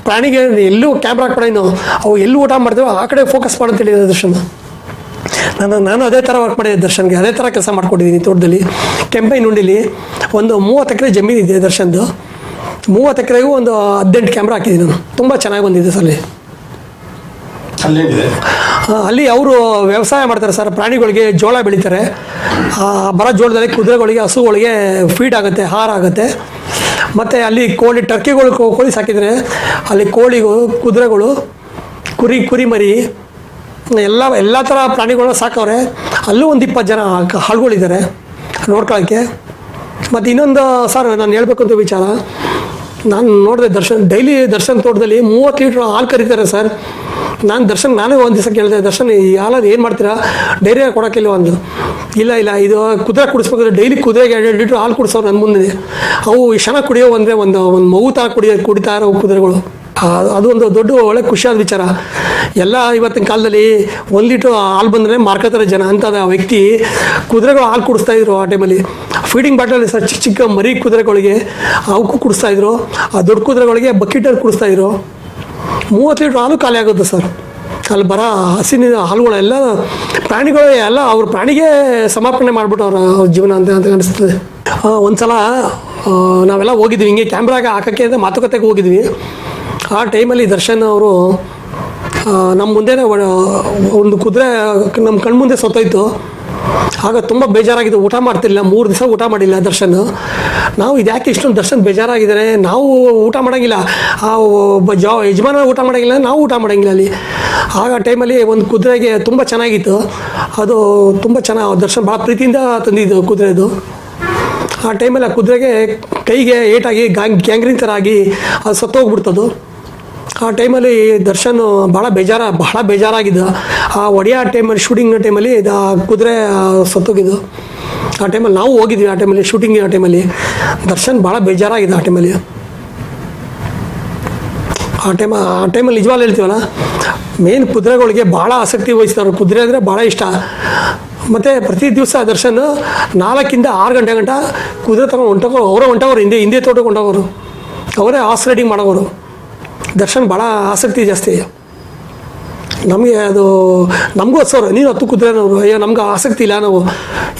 ಪ್ರಾಣಿಗೆ ಎಲ್ಲೂ ಕ್ಯಾಮ್ರಾ ಹಾಕ್ಬಿಡೇನು, ಅವು ಎಲ್ಲೂ ಊಟ ಮಾಡ್ತೇವೆ ಆ ಕಡೆ ಫೋಕಸ್ ಮಾಡಂತ ಹೇಳಿದೆ ದರ್ಶನ್. ನಾನು ಅದೇ ಥರ ವರ್ಕ್ ಮಾಡಿದ್ದೆ ದರ್ಶನ್ಗೆ, ಅದೇ ಥರ ಕೆಲಸ ಮಾಡ್ಕೊಂಡಿದ್ದೀನಿ ತೋಟದಲ್ಲಿ. ಕೆಂಪೈನುಂಡಿಲಿ ಒಂದು 30 ಎಕರೆ ಜಮೀನಿದೆ ದರ್ಶನ್ದು. 30 ಎಕರೆಗೂ ಒಂದು 18 ಕ್ಯಾಮ್ರಾ ಹಾಕಿದ್ದೀನಿ ನಾನು. ತುಂಬ ಚೆನ್ನಾಗಿ ಬಂದಿದೆ ಸರ್ ಅಲ್ಲಿ. ಅವರು ವ್ಯವಸಾಯ ಮಾಡ್ತಾರೆ ಸರ್, ಪ್ರಾಣಿಗಳಿಗೆ ಜೋಳ ಬೆಳೀತಾರೆ. ಬರೋ ಜೋಳದಲ್ಲಿ ಕುದುರೆಗಳಿಗೆ, ಹಸುಗಳಿಗೆ ಫೀಡ್ ಆಗುತ್ತೆ, ಆಹಾರ ಆಗುತ್ತೆ. ಮತ್ತು ಅಲ್ಲಿ ಟರ್ಕಿಗಳು ಸಾಕಿದರೆ ಅಲ್ಲಿ ಕೋಳಿಗಳು, ಕುದುರೆಗಳು, ಕುರಿಮರಿ ಎಲ್ಲ ಥರ ಪ್ರಾಣಿಗಳನ್ನ ಸಾಕವ್ರೆ. ಅಲ್ಲೂ ಒಂದು 20 ಜನ ಆಳುಗಳಿದ್ದಾರೆ ನೋಡ್ಕೊಳ್ಳೋಕ್ಕೆ. ಮತ್ತು ಇನ್ನೊಂದು ಸರ್ ನಾನು ಹೇಳ್ಬೇಕು ಅಂತ ವಿಚಾರ, ನಾನು ನೋಡಿದೆ ಡೈಲಿ ದರ್ಶನ್ ತೋಟದಲ್ಲಿ 30 ಲೀಟ್ರ್ ಹಾಲು ಕರೀತಾರೆ ಸರ್. ನಾನೇ ಒಂದು ದಿವಸ ಕೇಳಿದೆ, ದರ್ಶನ್ ಈ ಹಾಲಲ್ಲಿ ಏನು ಮಾಡ್ತೀರಾ, ಡೈರಿಯಾಗಿ ಕೊಡೋಕ್ಕಿಲ್ಲ ಒಂದು. ಇಲ್ಲ ಇದು ಕುದುರೆ ಕುಡಿಸ್ಬೇಕಾದ್ರೆ ಡೈಲಿ ಕುದುರೆಗೆ 2 ಲೀಟ್ರ್ ಹಾಲು ಕುಡಿಸೋರು ನನ್ನ ಮುಂದೆ. ಅವು ಚೆನ್ನಾಗಿ ಕುಡಿಯೋ ಅಂದರೆ ಒಂದು ಮಗು ಥರ ಕುಡಿತಾ ಇರೋ ಕುದುರೆಗಳು. ಅದು ಒಂದು ದೊಡ್ಡ ಒಳ್ಳೆ ಖುಷಿಯಾದ ವಿಚಾರ. ಎಲ್ಲ ಇವತ್ತಿನ ಕಾಲದಲ್ಲಿ 1 ಲೀಟ್ರ್ ಹಾಲು ಬಂದರೆ ಮಾರ್ಕೋತಾರೆ ಜನ ಅಂತದ ವ್ಯಕ್ತಿ ಕುದುರೆಗಳು ಹಾಲು ಕುಡಿಸ್ತಾಯಿದ್ರು. ಆ ಟೈಮಲ್ಲಿ ಫೀಡಿಂಗ್ ಬಾಟಲ್ ಸರ್, ಚಿಕ್ಕ ಮರಿ ಕುದುರೆಗಳಿಗೆ ಅವಕ್ಕೂ ಕುಡಿಸ್ತಾಯಿದ್ರು. ಆ ದೊಡ್ಡ ಕುದುರೆಗಳಿಗೆ ಬಕೆಟಲ್ಲಿ ಕುಡಿಸ್ತಾಯಿದ್ರು. 30 ಲೀಟ್ರ್ ಹಾಲು ಖಾಲಿ ಆಗುತ್ತೆ ಸರ್. ಅಲ್ಲಿ ಬರೋ ಹಸಿನ ಹಾಲುಗಳೆಲ್ಲ ಪ್ರಾಣಿಗಳು ಎಲ್ಲ ಅವ್ರ ಪ್ರಾಣಿಗೆ ಸಮರ್ಪಣೆ ಮಾಡಿಬಿಟ್ಟು ಅವ್ರ ಜೀವನ ಅಂತ ಅನಿಸ್ತದೆ. ಒಂದು ಸಲ ನಾವೆಲ್ಲ ಹೋಗಿದ್ವಿ ಹಿಂಗೆ ಕ್ಯಾಮ್ರಾಗೆ ಹಾಕೋಕ್ಕೆ ಅಂತ ಮಾತುಕತೆಗೆ ಹೋಗಿದ್ವಿ. ಆ ಟೈಮಲ್ಲಿ ದರ್ಶನ್ ಅವರು ನಮ್ಮ ಮುಂದೆನೇ ಒಂದು ಕುದುರೆ ನಮ್ಮ ಕಣ್ಮುಂದೆ ಸತ್ತೋಯ್ತು. ಆಗ ತುಂಬ ಬೇಜಾರಾಗಿದೆ, ಊಟ ಮಾಡ್ತಿಲ್ಲ, 3 ದಿವಸ ಊಟ ಮಾಡಿಲ್ಲ ದರ್ಶನ್. ನಾವು ಇದ್ಯಾಕೆ ಇಷ್ಟೊಂದು ದರ್ಶನ್ ಬೇಜಾರಾಗಿದ್ದಾರೆ, ನಾವು ಊಟ ಮಾಡೋಂಗಿಲ್ಲ, ಆ ಯಜಮಾನ ಊಟ ಮಾಡೋಂಗಿಲ್ಲ, ನಾವು ಊಟ ಮಾಡೋಂಗಿಲ್ಲ ಅಲ್ಲಿ. ಆಗ ಟೈಮಲ್ಲಿ ಒಂದು ಕುದುರೆಗೆ ತುಂಬ ಚೆನ್ನಾಗಿತ್ತು, ಅದು ತುಂಬ ಚೆನ್ನಾಗಿ ದರ್ಶನ್ ಭಾಳ ಪ್ರೀತಿಯಿಂದ ತಂದಿದ್ದು ಕುದುರೆದು. ಆ ಟೈಮಲ್ಲಿ ಆ ಕುದುರೆಗೆ ಕೈಗೆ ಏಟಾಗಿ ಗ್ಯಾಂಗ್ರೀನ್ ಥರ ಆಗಿ ಅದು ಸತ್ತೋಗ್ಬಿಡ್ತದು. ಆ ಟೈಮಲ್ಲಿ ದರ್ಶನ್ ಭಾಳ ಬೇಜಾರಾಗಿದ್ದ. ಆ ಒಡೆಯ ಟೈಮಲ್ಲಿ ಶೂಟಿಂಗ್ ಟೈಮಲ್ಲಿ ಆ ಕುದುರೆ ಸತ್ತೋಗಿದ್ದು. ಆ ಟೈಮಲ್ಲಿ ನಾವು ಹೋಗಿದ್ವಿ, ಆ ಟೈಮಲ್ಲಿ ಶೂಟಿಂಗ್ ಟೈಮಲ್ಲಿ ದರ್ಶನ್ ಭಾಳ ಬೇಜಾರಾಗಿದೆ. ಆ ಟೈಮಲ್ಲಿ ನಿಜವಾಗ್ಲೂ ಹೇಳ್ತೀವಲ್ಲ, ಮೇನ್ ಕುದುರೆಗಳಿಗೆ ಭಾಳ ಆಸಕ್ತಿ ವಹಿಸ್ತಾರೆ. ಕುದುರೆ ಅಂದರೆ ಭಾಳ ಇಷ್ಟ. ಮತ್ತು ಪ್ರತಿ ದಿವಸ ದರ್ಶನ್ 4 ರಿಂದ 6 ಗಂಟೆ ಗಂಟ ಕುದುರೆ ತಗೊಂಡು ಹೊಂಟೋರು. ಹೊಂಟೋರು ಹಿಂದೆ ತೋಟಕ್ಕೆ ಹೊಂಟೋರು. ಅವರೇ ಹಾರ್ಸ್ ರೈಡಿಂಗ್ ಮಾಡೋರು. ದರ್ಶನ್ ಭಾಳ ಆಸಕ್ತಿ ಜಾಸ್ತಿ. ನಮಗೆ ಅದು ನಮಗೂ ಸರ್ ನೀನು ಹತ್ತು ಕುದುರೆ ನಾವು ಅಯ್ಯೋ ನಮ್ಗೆ ಆಸಕ್ತಿ ಇಲ್ಲ, ನಾವು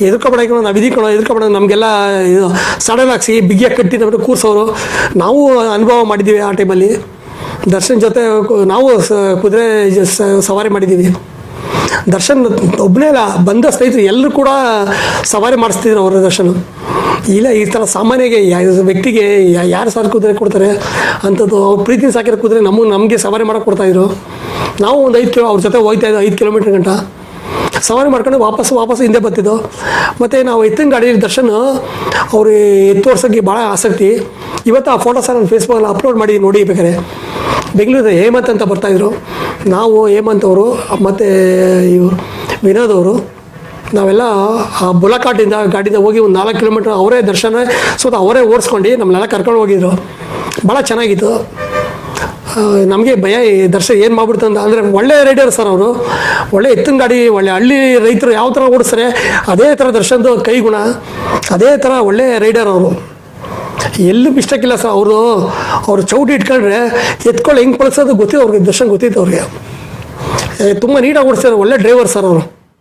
ಎದುರ್ಕೊಬೇಡ, ನಾವು ಇದೀಕೊಳೋ ಎದುರ್ಕೊಬೇಡ, ನಮಗೆಲ್ಲ ಇದು ಸಡನ್ ಹಾಕ್ಸಿ ಬಿಗಿಯಾಗಿ ಕಟ್ಟಿ ನಮಗೆ ಕೂರಿಸೋರು. ನಾವು ಅನುಭವ ಮಾಡಿದ್ದೀವಿ ಆ ಟೈಮಲ್ಲಿ. ದರ್ಶನ್ ಜೊತೆ ನಾವು ಕುದುರೆ ಸವಾರಿ ಮಾಡಿದ್ದೀವಿ. ದರ್ಶನ್ ಒಬ್ಬನೇ ಇಲ್ಲ, ಬಂದ ಸ್ನೇಹಿತರು ಎಲ್ಲರೂ ಕೂಡ ಸವಾರಿ ಮಾಡಿಸ್ತಿದ್ರು ಅವರ ದರ್ಶನ. ಇಲ್ಲ ಈ ಥರ ಸಾಮಾನ್ಯಗೆ ವ್ಯಕ್ತಿಗೆ ಯಾರು ಸಾರು ಕುದುರೆ ಕೊಡ್ತಾರೆ ಅಂಥದ್ದು, ಅವ್ರು ಪ್ರೀತಿ ಸಾಕಿರೋ ಕುದುರೆ ನಮಗೆ ಸವಾರಿ ಮಾಡೋಕೆ ಕೊಡ್ತಾಯಿದ್ರು. ನಾವು ಒಂದು 5 ಅವ್ರ ಜೊತೆ ಹೋಗ್ತಾಯಿದ್ದೋ 5 ಕಿಲೋಮೀಟ್ರ್ ಗಂಟ ಸವಾರಿ ಮಾಡ್ಕೊಂಡು ವಾಪಸ್ ಹಿಂದೆ ಬರ್ತಿದ್ದೋ. ಮತ್ತು ನಾವು ಎತ್ತಿನ ಗಾಡಿಯಲ್ಲಿ ದರ್ಶನ್ ಅವ್ರು ಎತ್ತು ಓಡಿಸೋಕ್ಕೆ ಭಾಳ ಆಸಕ್ತಿ. ಇವತ್ತು ಆ ಫೋಟೋಸ್ ನಾನು ಫೇಸ್ಬುಕ್ಕಲ್ಲಿ ಅಪ್ಲೋಡ್ ಮಾಡಿ ನೋಡಿ ಬೇಕಾರೆ. ಬೆಂಗಳೂರು ಹೇಮಂತ್ ಅಂತ ಬರ್ತಾಯಿದ್ರು, ನಾವು ಹೇಮಂತ್ ಅವರು ಮತ್ತು ಇವರು ವಿನೋದ್ ಅವರು ನಾವೆಲ್ಲ ಆ ಬುಲಕಾಟಿಂದ ಗಾಡಿಯಿಂದ ಹೋಗಿ ಒಂದು 4 ಕಿಲೋಮೀಟ್ರ್ ಅವರೇ ದರ್ಶನ ಸ್ವತಃ ಅವರೇ ಓಡಿಸ್ಕೊಂಡು ನಮ್ಮನ್ನೆಲ್ಲ ಕರ್ಕೊಂಡು ಹೋಗಿದ್ರು. ಭಾಳ ಚೆನ್ನಾಗಿತ್ತು. ನಮಗೆ ಭಯ ದರ್ಶನ್ ಏನು ಮಾಡ್ಬಿಡ್ತಂತ ಅಂದರೆ ಒಳ್ಳೆ ರೈಡರ್ ಸರ್ ಅವರು, ಒಳ್ಳೆ ಎತ್ತಿನ ಗಾಡಿ, ಒಳ್ಳೆ ಹಳ್ಳಿ ರೈತರು ಯಾವ ಥರ ಓಡಿಸ್ತಾರೆ ಅದೇ ಥರ ದರ್ಶನ್ದು ಕೈಗುಣ, ಅದೇ ಥರ ಒಳ್ಳೆ ರೈಡರ್ ಅವರು. ಎಲ್ಲೂ ಮಿಸ್ಟೇಕ್ ಇಲ್ಲ ಸರ್. ಅವರು ಚೌಟಿ ಇಟ್ಕೊಂಡ್ರೆ ಎತ್ಕೊಳ್ಳಿ ಹೆಂಗೆ ಪಳಸೋದು ಗೊತ್ತಿತ್ತು ಅವ್ರಿಗೆ, ದರ್ಶನ್ ಗೊತ್ತಿತ್ತು ಅವ್ರಿಗೆ. ತುಂಬ ನೀಟಾಗಿ ಓಡಿಸ್ತಾರೆ, ಒಳ್ಳೆ ಡ್ರೈವರ್ ಸರ್ ಅವರು.